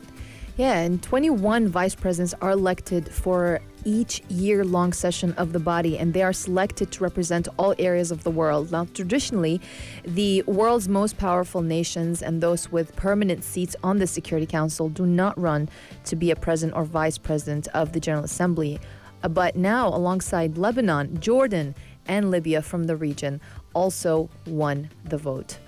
Yeah, and 21 vice presidents are elected for each year-long session of the body, and they are selected to represent all areas of the world. Now, traditionally, the world's most powerful nations and those with permanent seats on the Security Council do not run to be a president or vice president of the General Assembly. But now, alongside Lebanon, Jordan, and Libya from the region, also won the vote.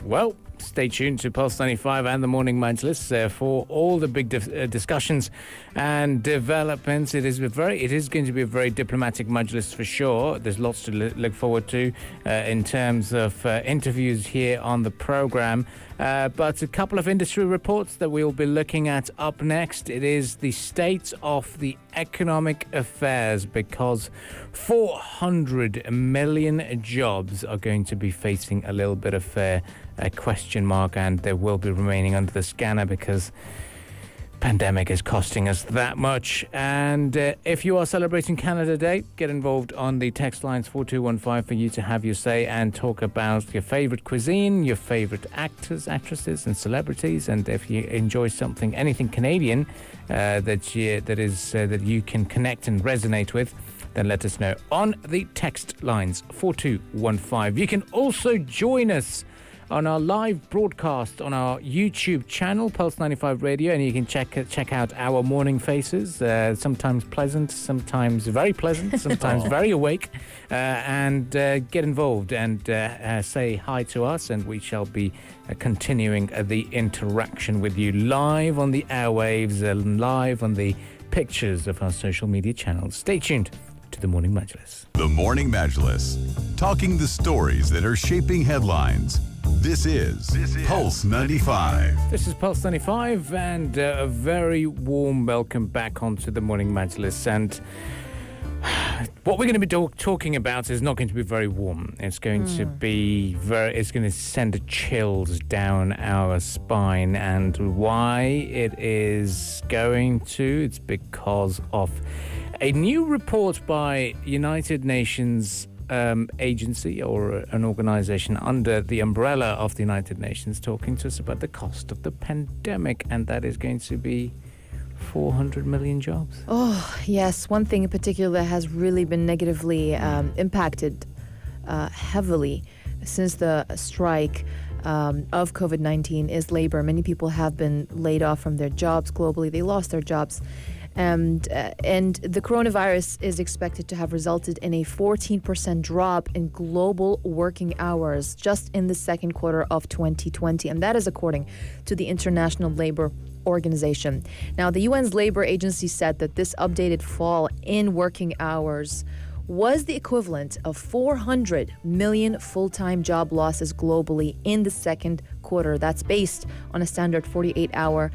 Well, stay tuned to Pulse 95 and the Morning Majlis for all the big discussions and developments. It is going to be a very diplomatic majlis for sure. There's lots to look forward to in terms of interviews here on the program. But a couple of industry reports that we'll be looking at up next. It is the state of the economic affairs, because 400 million jobs are going to be facing a little bit of a question mark, and they will be remaining under the scanner because pandemic is costing us that much. And if you are celebrating Canada Day, get involved on the text lines 4215 for you to have your say and talk about your favorite cuisine, your favorite actors, actresses and celebrities. And if you enjoy anything Canadian that you can connect and resonate with, then let us know on the text lines 4215. You can also join us on our live broadcast on our YouTube channel, Pulse 95 Radio, and you can check out our morning faces, sometimes pleasant, sometimes very pleasant, sometimes very awake, and get involved and say hi to us, and we shall be continuing the interaction with you live on the airwaves and live on the pictures of our social media channels. Stay tuned to the Morning Majlis. The Morning Majlis, talking the stories that are shaping headlines. This is Pulse 95. This is Pulse 95, and a very warm welcome back onto the Morning Majlis. And what we're going to be talking about is not going to be very warm. It's going to be it's going to send chills down our spine. And why it is going to? It's because of a new report by United Nations agency, or an organization under the umbrella of the United Nations, talking to us about the cost of the pandemic, and that is going to be 400 million jobs. Oh, yes. One thing in particular that has really been negatively impacted heavily since the strike of COVID-19 is labor. Many people have been laid off from their jobs globally. They lost their jobs. And the coronavirus is expected to have resulted in a 14% drop in global working hours just in the second quarter of 2020. And that is according to the International Labour Organization. Now, the UN's labor agency said that this updated fall in working hours was the equivalent of 400 million full-time job losses globally in the second quarter. That's based on a standard 48-hour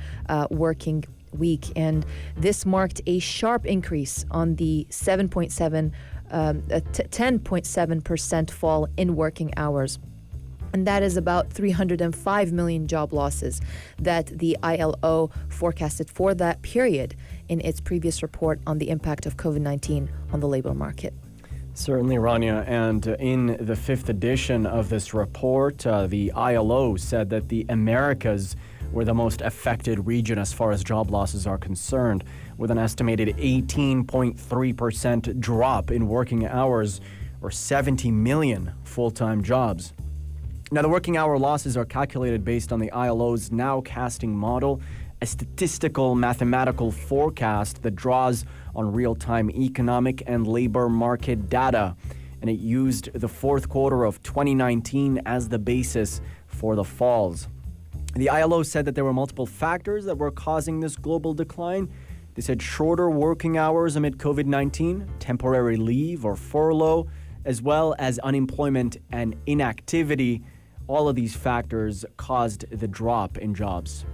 working week, and this marked a sharp increase on the 10.7% fall in working hours. And that is about 305 million job losses that the ILO forecasted for that period in its previous report on the impact of COVID-19 on the labor market. Certainly, Rania. And in the fifth edition of this report, the ILO said that the Americas were the most affected region as far as job losses are concerned, with an estimated 18.3% drop in working hours, or 70 million full-time jobs. Now, the working hour losses are calculated based on the ILO's nowcasting model, a statistical mathematical forecast that draws on real-time economic and labor market data, and it used the fourth quarter of 2019 as the basis for the falls. The ILO said that there were multiple factors that were causing this global decline. They said shorter working hours amid COVID-19, temporary leave or furlough, as well as unemployment and inactivity. All of these factors caused the drop in jobs.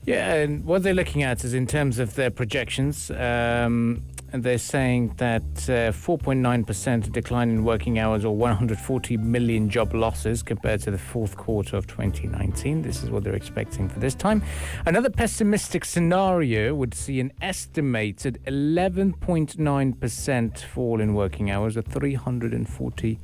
Yeah, and what they're looking at is in terms of their projections, and they're saying that 4.9% decline in working hours, or 140 million job losses compared to the fourth quarter of 2019. This is what they're expecting for this time. Another pessimistic scenario would see an estimated 11.9% fall in working hours, or 340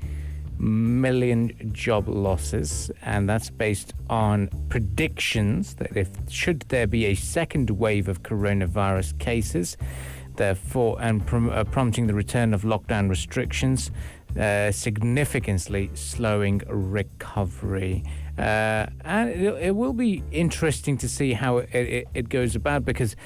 million job losses, and that's based on predictions that should there be a second wave of coronavirus cases, therefore, and prompting the return of lockdown restrictions, significantly slowing recovery. And it will be interesting to see how it goes about, because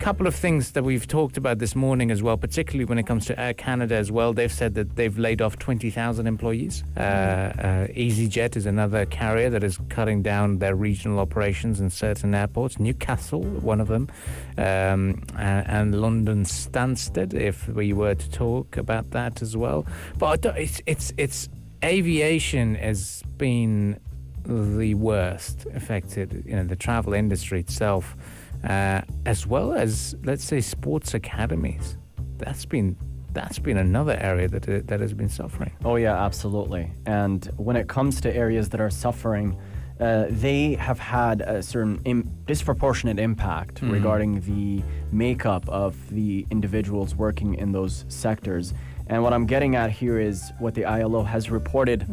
couple of things that we've talked about this morning as well, particularly when it comes to Air Canada as well. They've said that they've laid off 20,000 employees. EasyJet is another carrier that is cutting down their regional operations in certain airports. Newcastle, one of them, and London Stansted, if we were to talk about that as well. But it's aviation has been the worst affected, the travel industry itself, as well as, let's say, sports academies. That's been another area that has been suffering. Oh yeah, absolutely. And when it comes to areas that are suffering, they have had a certain disproportionate impact regarding the makeup of the individuals working in those sectors. And what I'm getting at here is what the ILO has reported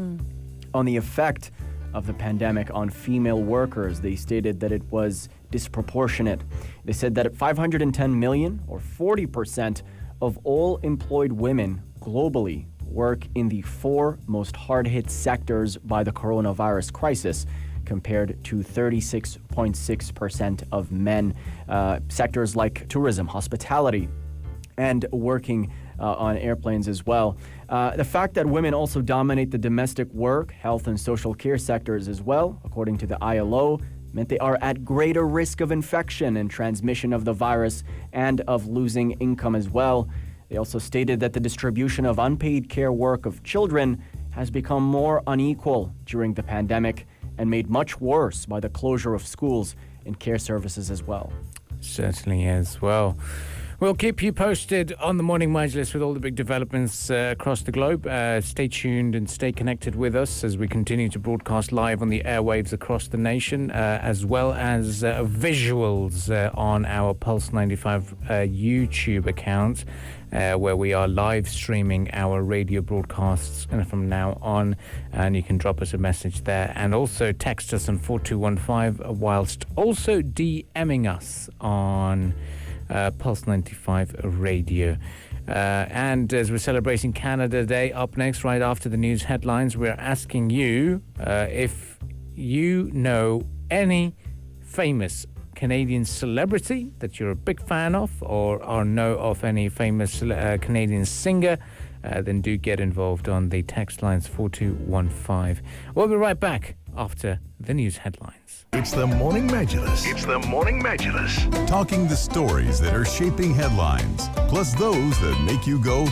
on the effect of the pandemic on female workers. They stated that it was disproportionate. They said that 510 million, or 40% of all employed women globally, work in the 4 most hard-hit sectors by the coronavirus crisis, compared to 36.6% of men. Sectors like tourism, hospitality, and working on airplanes as well. The fact that women also dominate the domestic work, health, and social care sectors as well, according to the ILO, meant they are at greater risk of infection and transmission of the virus and of losing income as well. They also stated that the distribution of unpaid care work of children has become more unequal during the pandemic and made much worse by the closure of schools and care services as well. Certainly is. Well, we'll keep you posted on the Morning Majlis with all the big developments across the globe. Stay tuned and stay connected with us as we continue to broadcast live on the airwaves across the nation, as well as visuals on our Pulse 95 YouTube account, where we are live streaming our radio broadcasts from now on. And you can drop us a message there and also text us on 4215 whilst also DMing us on Pulse 95 Radio. And as we're celebrating Canada Day, up next, right after the news headlines, we're asking you if you know any famous Canadian celebrity that you're a big fan of, or know of any famous Canadian singer, then do get involved on the text lines 4215. We'll be right back after the news headlines. It's the Morning Majlis. It's the Morning Majlis. Talking the stories that are shaping headlines, plus those that make you go,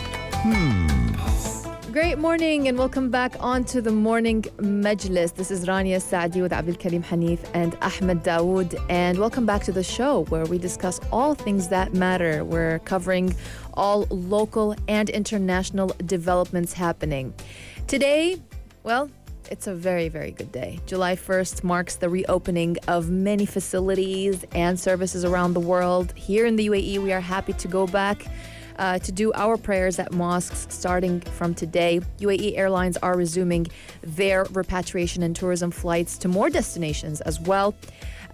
Great morning and welcome back onto the Morning Majlis. This is Rania Saadi with Abdul Karim Hanif and Ahmed Dawood, and welcome back to the show where we discuss all things that matter. We're covering all local and international developments happening. Today, well, it's a very, very good day. July 1st marks the reopening of many facilities and services around the world. Here in the UAE, we are happy to go back to do our prayers at mosques starting from today. UAE Airlines are resuming their repatriation and tourism flights to more destinations as well.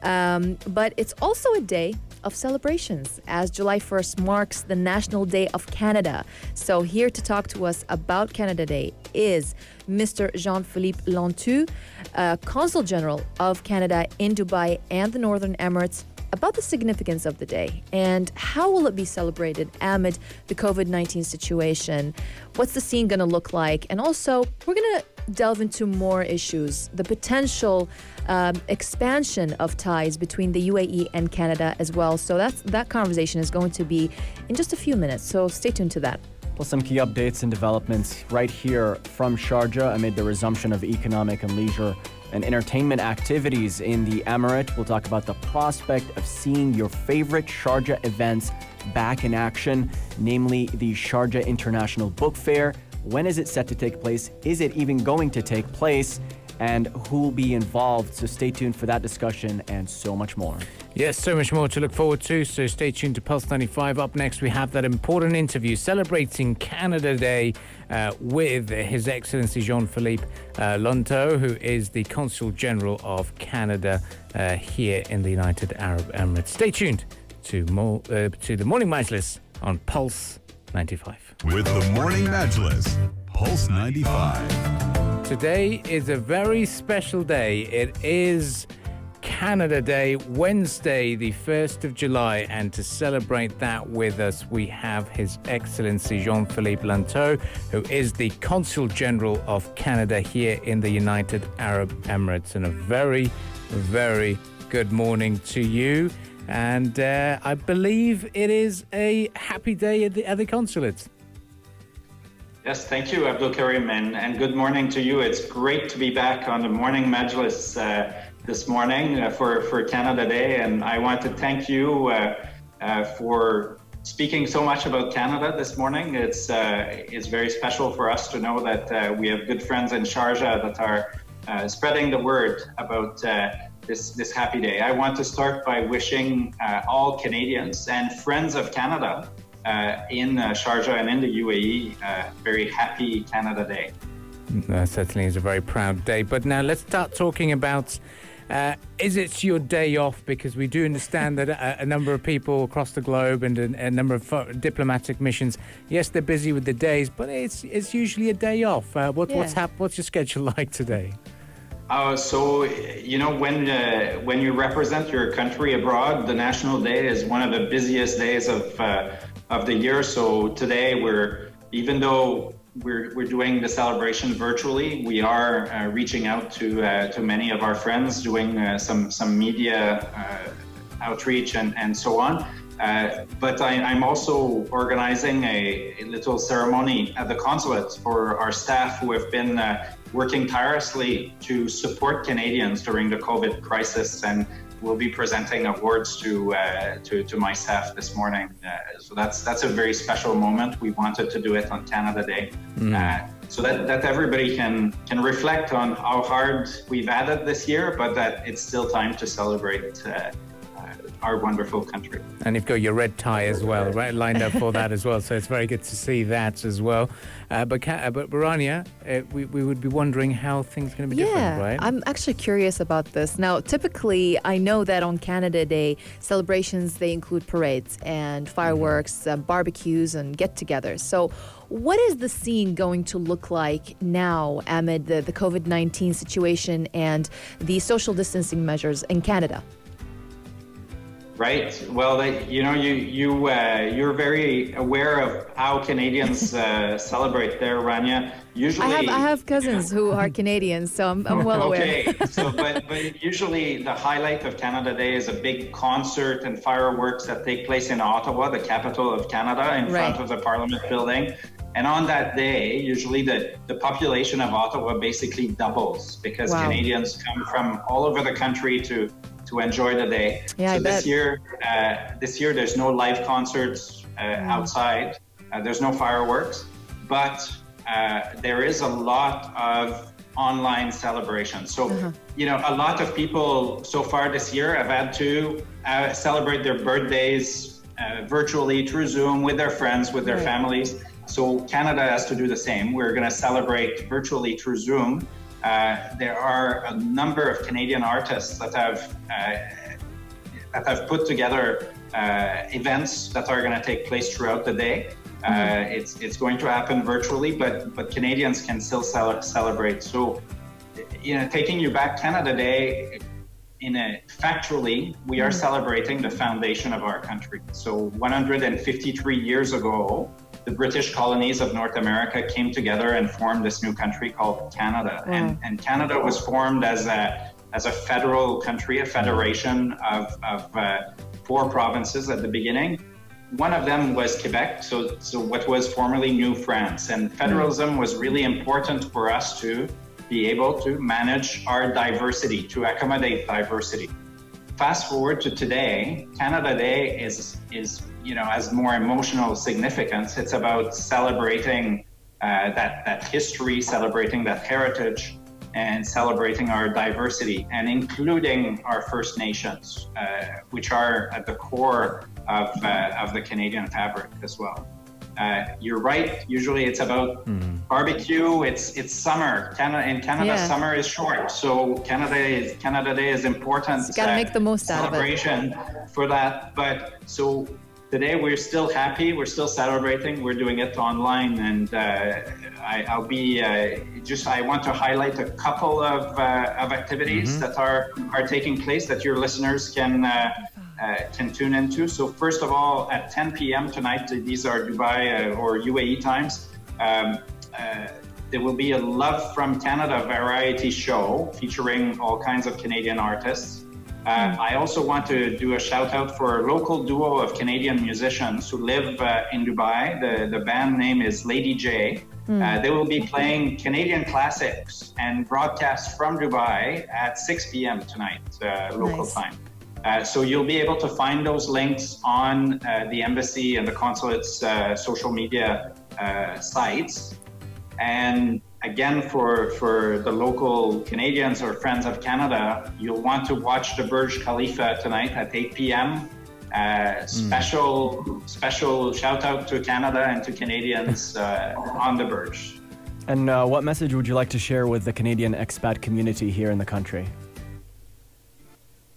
But it's also a day of celebrations, as July 1st marks the National Day of Canada. So here to talk to us about Canada Day is Mr. Jean-Philippe Lantu, Consul General of Canada in Dubai and the Northern Emirates, about the significance of the day and how will it be celebrated amid the COVID-19 situation. What's the scene going to look like? And also, we're going to delve into more issues, the potential expansion of ties between the UAE and Canada as well. So that conversation is going to be in just a few minutes. So stay tuned to that. Plus some key updates and developments right here from Sharjah amid the resumption of economic and leisure and entertainment activities in the Emirate. We'll talk about the prospect of seeing your favorite Sharjah events back in action, namely the Sharjah International Book Fair. When is it set to take place? Is it even going to take place? And who will be involved? So stay tuned for that discussion and so much more. Yes, so much more to look forward to, so stay tuned to Pulse 95. Up next, we have that important interview celebrating Canada Day with His Excellency Jean-Philippe Lantu, who is the Consul General of Canada here in the United Arab Emirates. Stay tuned to the Morning Majlis on Pulse 95. With the Morning Majlis, Pulse 95. Today is a very special day. It is Canada Day, Wednesday, the 1st of July. And to celebrate that with us, we have His Excellency Jean-Philippe Lantot, who is the Consul General of Canada here in the United Arab Emirates. And a very, very good morning to you. And I believe it is a happy day at the consulate. Yes, thank you, Abdul Karim, and good morning to you. It's great to be back on the morning Majlis this morning for Canada Day, and I want to thank you for speaking so much about Canada this morning. It's very special for us to know that we have good friends in Sharjah that are spreading the word about this happy day. I want to start by wishing all Canadians and friends of Canada in Sharjah and in the UAE, very happy Canada Day. That certainly is a very proud day. But now let's start talking about, is it your day off? Because we do understand that a number of people across the globe and a number of diplomatic missions, yes, they're busy with the days, but it's usually a day off. What's your schedule like today? So, you know, when you represent your country abroad, the National Day is one of the busiest days of the year. So today even though we're doing the celebration virtually, we are reaching out to many of our friends, doing some media outreach and so on. But I'm also organizing a little ceremony at the consulate for our staff who have been working tirelessly to support Canadians during the COVID crisis, and we'll be presenting awards to my staff this morning. So that's a very special moment. We wanted to do it on Canada Day, so that everybody can reflect on how hard we've had it this year, but that it's still time to celebrate our wonderful country. And you've got your red tie as well, right, lined up for that as well. So it's very good to see that as well. But Rania, we would be wondering how things are going to be different, right? I'm actually curious about this. Now, typically, I know that on Canada Day, celebrations, they include parades and fireworks, barbecues and get-togethers. So what is the scene going to look like now amid the COVID-19 situation and the social distancing measures in Canada? Right. Well, you're very aware of how Canadians celebrate there, Rania. Usually, I have cousins who are Canadians, so I'm well aware. Okay. But usually the highlight of Canada Day is a big concert and fireworks that take place in Ottawa, the capital of Canada, in front of the Parliament building. And on that day, usually the population of Ottawa basically doubles because Canadians come from all over the country to enjoy the day. Yeah, so this year there's no live concerts outside. There's no fireworks, but there is a lot of online celebrations. So, you know, a lot of people so far this year have had to celebrate their birthdays virtually through Zoom with their friends, with their families. So Canada has to do the same. We're going to celebrate virtually through Zoom. There are a number of Canadian artists that have put together events that are going to take place throughout the day. It's going to happen virtually, but Canadians can still celebrate. So, you know, taking you back, Canada Day, factually, we are celebrating the foundation of our country. So 153 years ago, the British colonies of North America came together and formed this new country called Canada. And Canada was formed as a federal country, a federation of 4 provinces at the beginning. One of them was Quebec, so what was formerly New France. And federalism was really important for us to be able to manage our diversity, to accommodate diversity. Fast forward to today, Canada Day is has more emotional significance. It's about celebrating that history, celebrating that heritage, and celebrating our diversity, and including our First Nations, which are at the core of the Canadian fabric as well. You're right. Usually it's about barbecue. It's summer. In Canada, summer is short, so Canada Day is important. You got to make the most out of it. Celebration for that. But so today we're still happy, we're still celebrating, we're doing it online, and I'll be I want to highlight a couple of activities that are taking place that your listeners can tune into. So first of all, at 10 p.m. tonight, these are Dubai or UAE times, there will be a Love from Canada variety show featuring all kinds of Canadian artists. I also want to do a shout out for a local duo of Canadian musicians who live in Dubai. The band name is Lady J. They will be playing Canadian classics and broadcast from Dubai at 6 p.m. tonight, local time. So you'll be able to find those links on the embassy and the consulate's social media sites. And again, for the local Canadians or friends of Canada, you'll want to watch the Burj Khalifa tonight at 8 p.m. Special shout out to Canada and to Canadians on the Burj. And what message would you like to share with the Canadian expat community here in the country?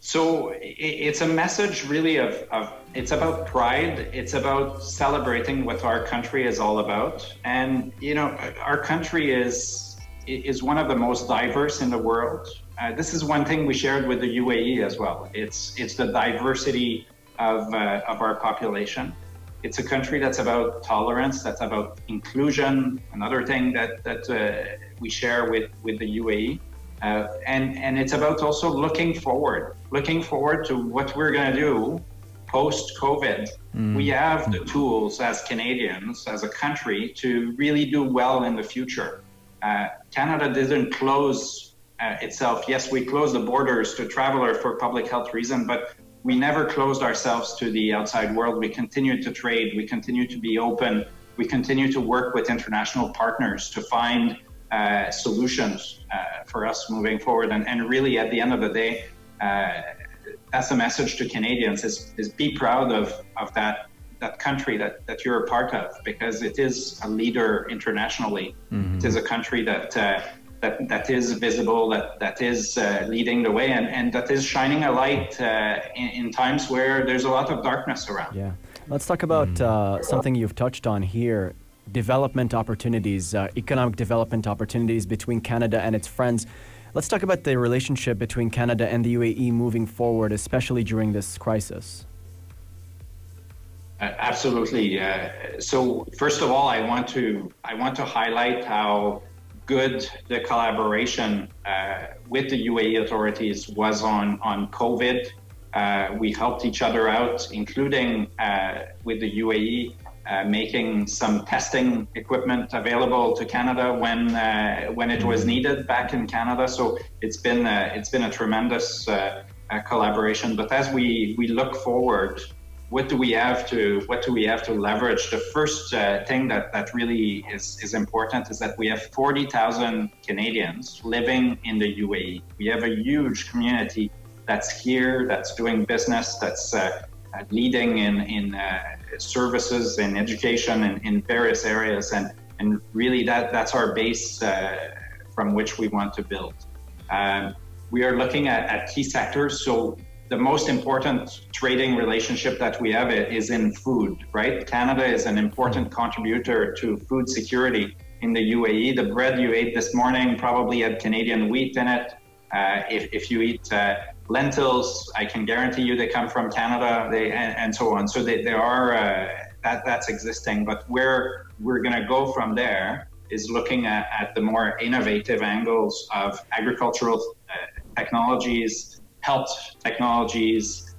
So it's a message really of it's about pride. It's about celebrating what our country is all about. And, you know, our country is one of the most diverse in the world. This is one thing we shared with the UAE as well. It's the diversity of our population. It's a country that's about tolerance, that's about inclusion. Another thing that we share with the UAE. And it's about also looking forward to what we're going to do post-COVID. We have the tools as Canadians, as a country, to really do well in the future. Canada didn't close itself. Yes, we closed the borders to travelers for public health reasons, but we never closed ourselves to the outside world. We continued to trade. We continued to be open. We continue to work with international partners to find solutions for us moving forward. And really, at the end of the day, that's the message to Canadians: is be proud of that country that you're a part of, because it is a leader internationally. It is a country that is visible, that is leading the way, and that is shining a light in times where there's a lot of darkness around. Yeah, let's talk about something you've touched on here. Development opportunities, economic development opportunities between Canada and its friends. Let's talk about the relationship between Canada and the UAE moving forward, especially during this crisis. Absolutely. So first of all, I want to highlight how good the collaboration with the UAE authorities was on COVID. We helped each other out, including with the UAE. Making some testing equipment available to Canada when it was needed back in Canada. So it's been a tremendous collaboration. But as we look forward, what do we have to leverage? The first thing that really is important is that we have 40,000 Canadians living in the UAE. We have a huge community that's here, that's doing business, that's leading in services and education in various areas, and really that's our base from which we want to build. We are looking at key sectors. So the most important trading relationship that we have is in food, right? Canada is an important contributor to food security in the UAE. The bread you ate this morning probably had Canadian wheat in it. If you eat lentils, I can guarantee you they come from Canada, and so on. So they are that's existing. But where we're going to go from there is looking at the more innovative angles of agricultural technologies, health technologies.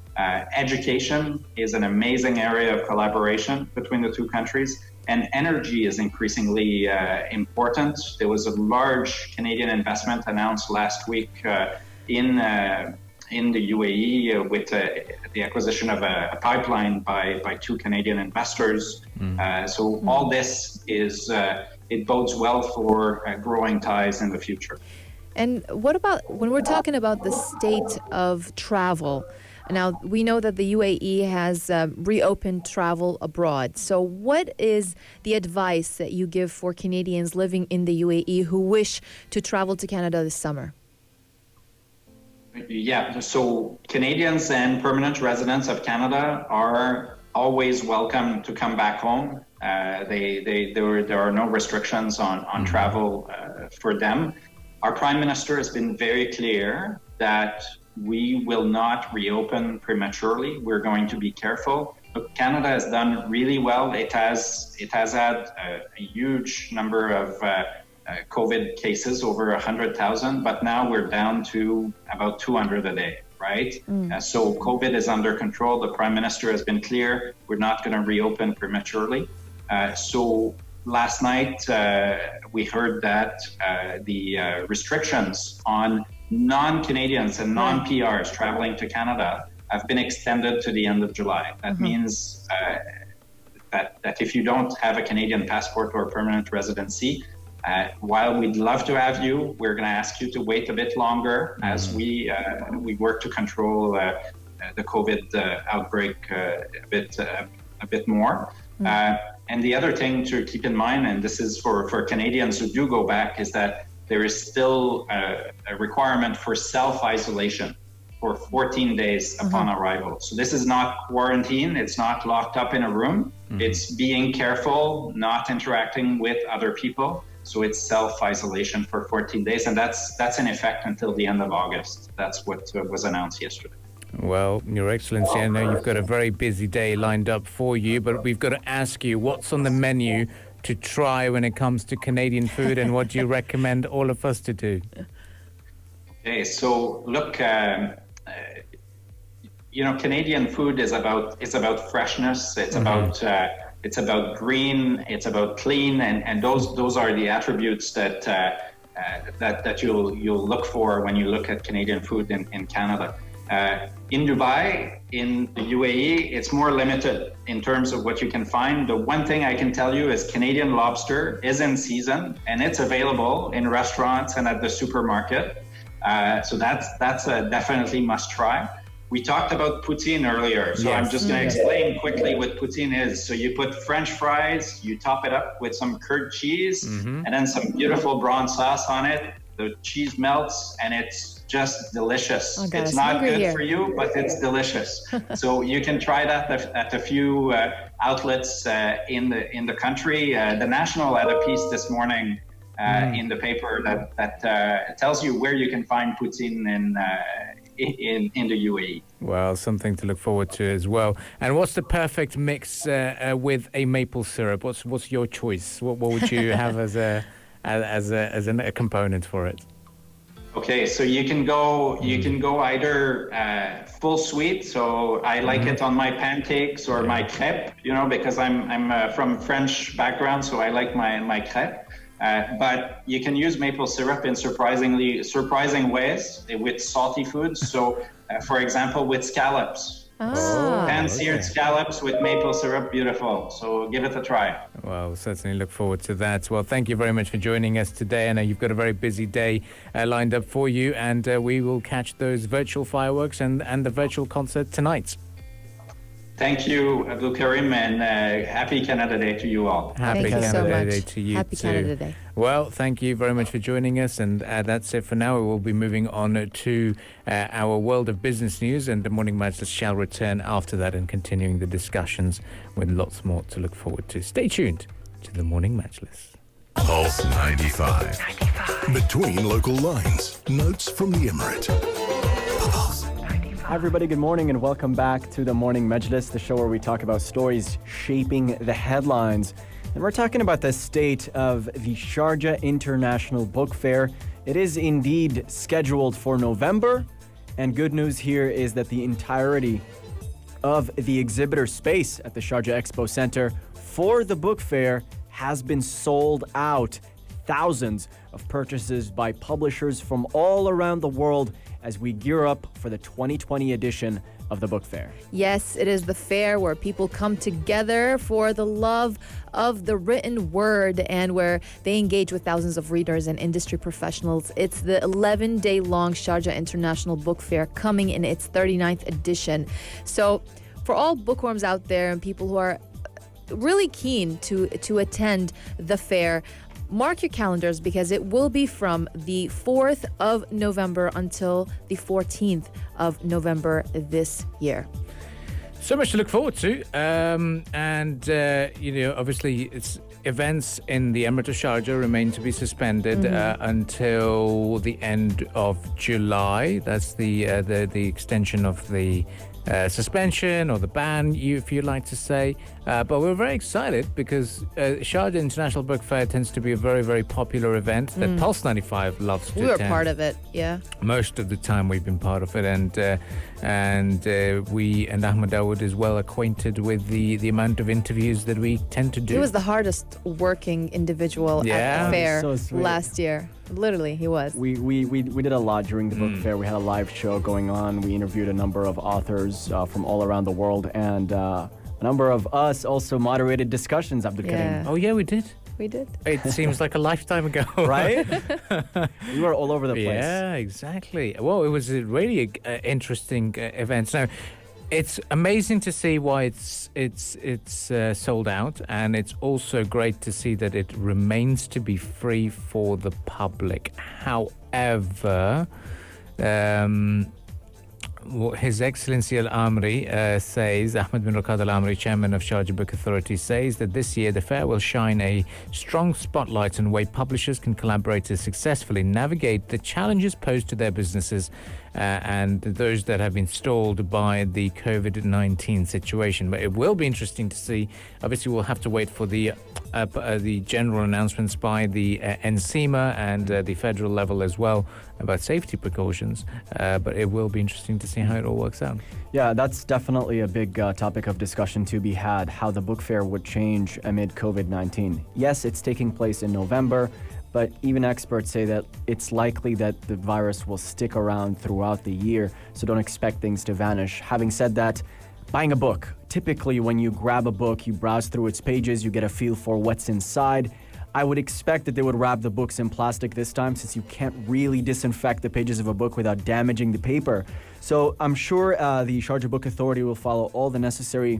Education is an amazing area of collaboration between the two countries. And energy is increasingly important. There was a large Canadian investment announced last week in the UAE with the acquisition of a pipeline by two Canadian investors. So all this it bodes well for growing ties in the future. And what about when we're talking about the state of travel? Now, we know that the UAE has reopened travel abroad. So what is the advice that you give for Canadians living in the UAE who wish to travel to Canada this summer? Yeah, so Canadians and permanent residents of Canada are always welcome to come back home. There are no restrictions on travel for them. Our Prime Minister has been very clear that we will not reopen prematurely. We're going to be careful. Look, Canada has done really well. It has had a huge number of COVID cases, over 100,000, but now we're down to about 200 a day, right? So COVID is under control. The Prime Minister has been clear. We're not going to reopen prematurely. So last night, we heard that the restrictions on non-Canadians and non-PRs traveling to Canada have been extended to the end of July. That means that if you don't have a Canadian passport or permanent residency, while we'd love to have you, we're going to ask you to wait a bit longer as we work to control the COVID outbreak a bit more. And the other thing to keep in mind, and this is for Canadians who do go back, is that there is still a requirement for self-isolation for 14 days upon arrival. So this is not quarantine. It's not locked up in a room. It's being careful, not interacting with other people. So it's self-isolation for 14 days. And that's in effect until the end of August. That's what was announced yesterday. Well, Your Excellency, I know you've got a very busy day lined up for you, but we've got to ask you, what's on the menu to try when it comes to Canadian food, and what do you recommend all of us to do? Okay, so look, Canadian food is about freshness. It's about green. It's about clean, and those are the attributes that you'll look for when you look at Canadian food in Canada. In Dubai, in the UAE, it's more limited in terms of what you can find. The one thing I can tell you is Canadian lobster is in season, and it's available in restaurants and at the supermarket. So that's a definitely must try. We talked about poutine earlier, so I'm just going to explain quickly what poutine is. So you put French fries, you top it up with some curd cheese, and then some beautiful brown sauce on it. The cheese melts, and it's just delicious. Oh God, it's not good here. for you, but it's delicious. So you can try that at a few outlets in the country. The National had a piece this morning in the paper that tells you where you can find poutine in the UAE. Well, something to look forward to as well. And what's the perfect mix with a maple syrup? What's your choice? What would you have as a component for it? Okay, so you can go either full sweet. So I like it on my pancakes or my crêpe, because I'm from French background, so I like my crêpe. But you can use maple syrup in surprising ways with salty foods. So, for example, with scallops. Pan-seared scallops with maple syrup, beautiful. So give it a try. Well, certainly look forward to that. Well, thank you very much for joining us today. I know you've got a very busy day lined up for you, and we will catch those virtual fireworks and the virtual concert tonight. Thank you, Abdul Karim, and happy Canada Day to you all. Happy Canada Day to you Happy too. Canada Day. Well, thank you very much for joining us, and that's it for now. We will be moving on to our world of business news, and the Morning Majlis shall return after that and continuing the discussions with lots more to look forward to. Stay tuned to the Morning Majlis. Pulse 95. Between local lines. Notes from the Emirate. Hi everybody, good morning and welcome back to the Morning Majlis, the show where we talk about stories shaping the headlines. And we're talking about the state of the Sharjah International Book Fair. It is indeed scheduled for November, and good news here is that the entirety of the exhibitor space at the Sharjah Expo Center for the book fair has been sold out. Thousands of purchases by publishers from all around the world as we gear up for the 2020 edition of the book fair. Yes, it is the fair where people come together for the love of the written word and where they engage with thousands of readers and industry professionals. It's the 11-day long Sharjah International Book Fair coming in its 39th edition. So for all bookworms out there and people who are really keen to attend the fair, mark your calendars because it will be from the 4th of November until the 14th of November this year. So much to look forward to. Obviously, it's events in the Emirate of Sharjah remain to be suspended until the end of July. That's the extension of the suspension or the ban, if you like to say. But we're very excited because Sharjah International Book Fair tends to be a very, very popular event that Pulse 95 loves to We were attend. part of it, yeah. Most of the time we've been part of it, and we and Ahmed Dawood is well acquainted with the amount of interviews that we tend to do. He was the hardest working individual at Yeah. the fair So sweet. last year. Literally, he was. We did a lot during the book fair. We had a live show going on. We interviewed a number of authors from all around the world, and a number of us also moderated discussions, Abdul Yeah. Karim. Oh yeah, we did. We did. It seems like a lifetime ago, Right? We were all over the place. Yeah, exactly. Well, it was a really interesting event. So, it's amazing to see why it's sold out, and it's also great to see that it remains to be free for the public. However, His Excellency Al-Amri says, Ahmed bin Raqad Al-Amri, Chairman of Sharjah Book Authority, says that this year the fair will shine a strong spotlight on the way publishers can collaborate to successfully navigate the challenges posed to their businesses and those that have been stalled by the COVID-19 situation. But it will be interesting to see. Obviously, we'll have to wait for the general announcements by the NCEMA and the federal level as well about safety precautions. But it will be interesting to see how it all works out. Yeah, that's definitely a big topic of discussion to be had, how the book fair would change amid COVID-19. Yes, it's taking place in November, but even experts say that it's likely that the virus will stick around throughout the year, so don't expect things to vanish. Having said that, buying a book, typically when you grab a book, you browse through its pages, you get a feel for what's inside. I would expect that they would wrap the books in plastic this time, since you can't really disinfect the pages of a book without damaging the paper. So I'm sure the Sharjah Book Authority will follow all the necessary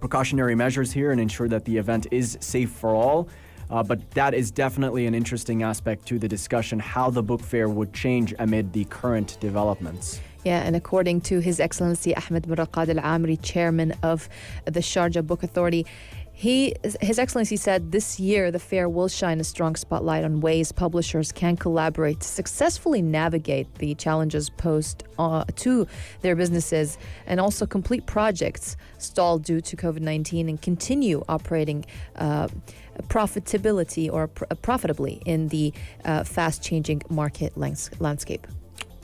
precautionary measures here and ensure that the event is safe for all. But that is definitely an interesting aspect to the discussion, how the book fair would change amid the current developments. Yeah, and according to His Excellency Ahmed bin Raqad Al-Amri, Chairman of the Sharjah Book Authority, His Excellency said this year the fair will shine a strong spotlight on ways publishers can collaborate to successfully navigate the challenges posed to their businesses and also complete projects stalled due to COVID-19 and continue operating profitably in the fast-changing market landscape.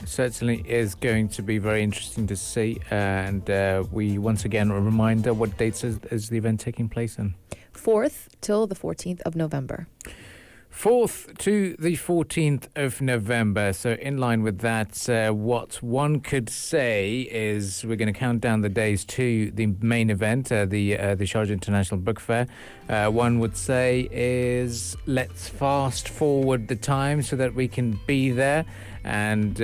Certainly is going to be very interesting to see. And we once again a reminder, what dates is the event taking place in? 4th till the 14th of November. 4th to the 14th of November. So in line with that, what one could say is we're going to count down the days to the main event, the Sharjah International Book Fair. One would say is let's fast forward the time so that we can be there. And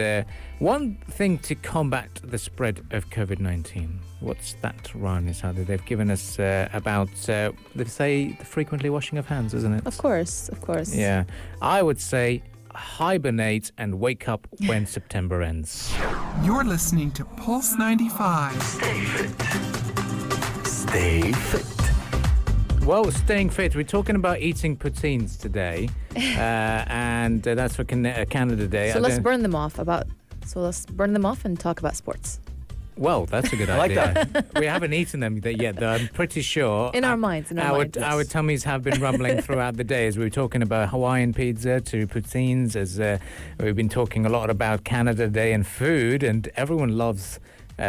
one thing to combat the spread of COVID-19. What's that, Ryan? Is how they've given us about, they say, the frequently washing of hands, isn't it? Of course. Yeah. I would say hibernate and wake up when September ends. You're listening to Pulse 95. Stay fit. Well, staying fit, we're talking about eating poutines today, and that's for Canada Day. So let's burn them off and talk about sports. Well, that's a good idea. We haven't eaten them yet, though. I'm pretty sure. In our minds. Our tummies have been rumbling throughout the day as we were talking about Hawaiian pizza to poutines, as we've been talking a lot about Canada Day and food, and everyone loves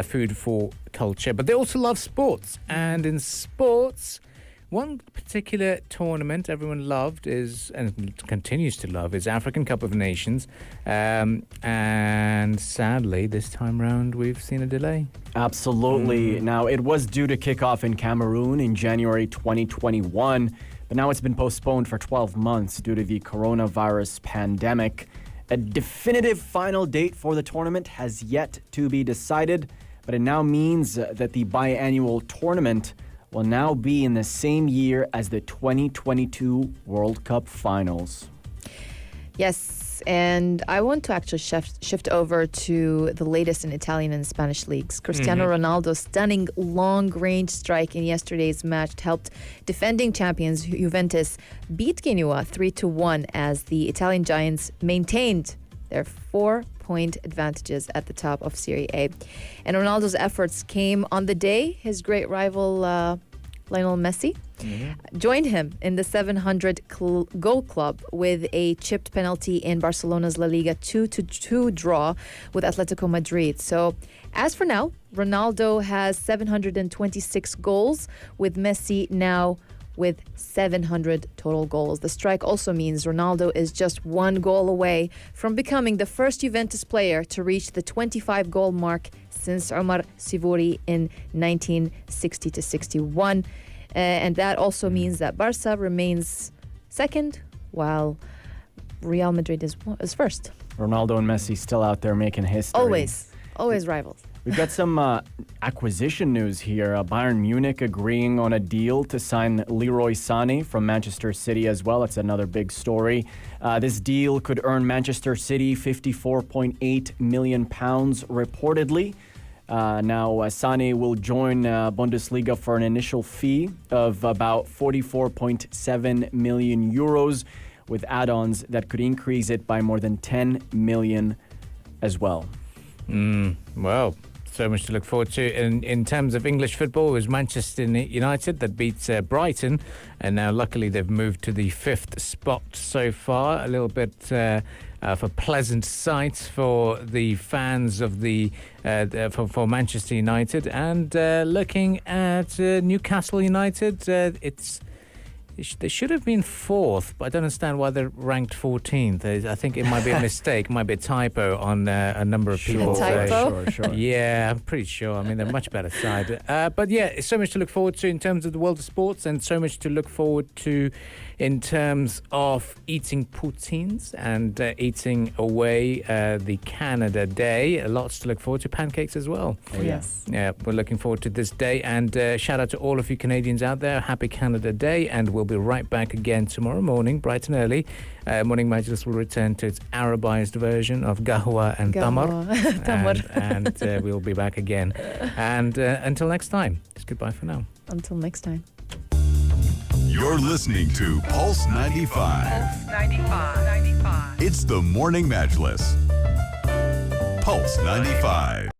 food for culture, but they also love sports. And in sports, one particular tournament everyone loved is, and continues to love, is African Cup of Nations. And sadly, this time round, we've seen a delay. Absolutely. Now, it was due to kick off in Cameroon in January 2021, but now it's been postponed for 12 months due to the coronavirus pandemic. A definitive final date for the tournament has yet to be decided, but it now means that the biannual tournament will now be in the same year as the 2022 World Cup Finals. Yes, Yes, and I want to actually shift over to the latest in Italian and Spanish leagues. Cristiano Ronaldo's stunning long-range strike in yesterday's match helped defending champions Juventus beat Genoa 3-1 as the Italian Giants maintained their 4-point advantages at the top of Serie A. And Ronaldo's efforts came on the day his great rival Lionel Messi joined him in the 700 goal club with a chipped penalty in Barcelona's La Liga 2-2 draw with Atletico Madrid. So as for now, Ronaldo has 726 goals, with Messi now with 700 total goals. The strike also means Ronaldo is just one goal away from becoming the first Juventus player to reach the 25-goal mark since Omar Sivori in 1960-61. And that also means that Barca remains second, while Real Madrid is first. Ronaldo and Messi still out there making history. Always rivals. We've got some acquisition news here. Bayern Munich agreeing on a deal to sign Leroy Sané from Manchester City as well. It's another big story. This deal could earn Manchester City £54.8 million reportedly. Now, Sané will join Bundesliga for an initial fee of about 44.7 million euros, with add-ons that could increase it by more than 10 million as well. Well, so much to look forward to. In terms of English football, it was Manchester United that beat Brighton, and now luckily they've moved to the 5th spot so far. A little bit of a pleasant sight for the fans of for Manchester United. And looking at Newcastle United, they should have been 4th, but I don't understand why they're ranked 14th. I think it might be a mistake, it might be a typo on a number of people. A typo? Sure. Yeah, I'm pretty sure. I mean, they're a much better side. But yeah, so much to look forward to in terms of the world of sports, and so much to look forward to in terms of eating poutines and eating away the Canada Day. Lots to look forward to. Pancakes as well. Oh, Yes. Yeah, we're looking forward to this day. And shout out to all of you Canadians out there. Happy Canada Day. And we'll be right back again tomorrow morning, bright and early. Morning Majlis will return to its Arabized version of Gahwa and Tamar. And we'll be back again. And until next time, it's goodbye for now. Until next time. You're listening to Pulse 95. 95. It's the Morning Majlis. Pulse 95.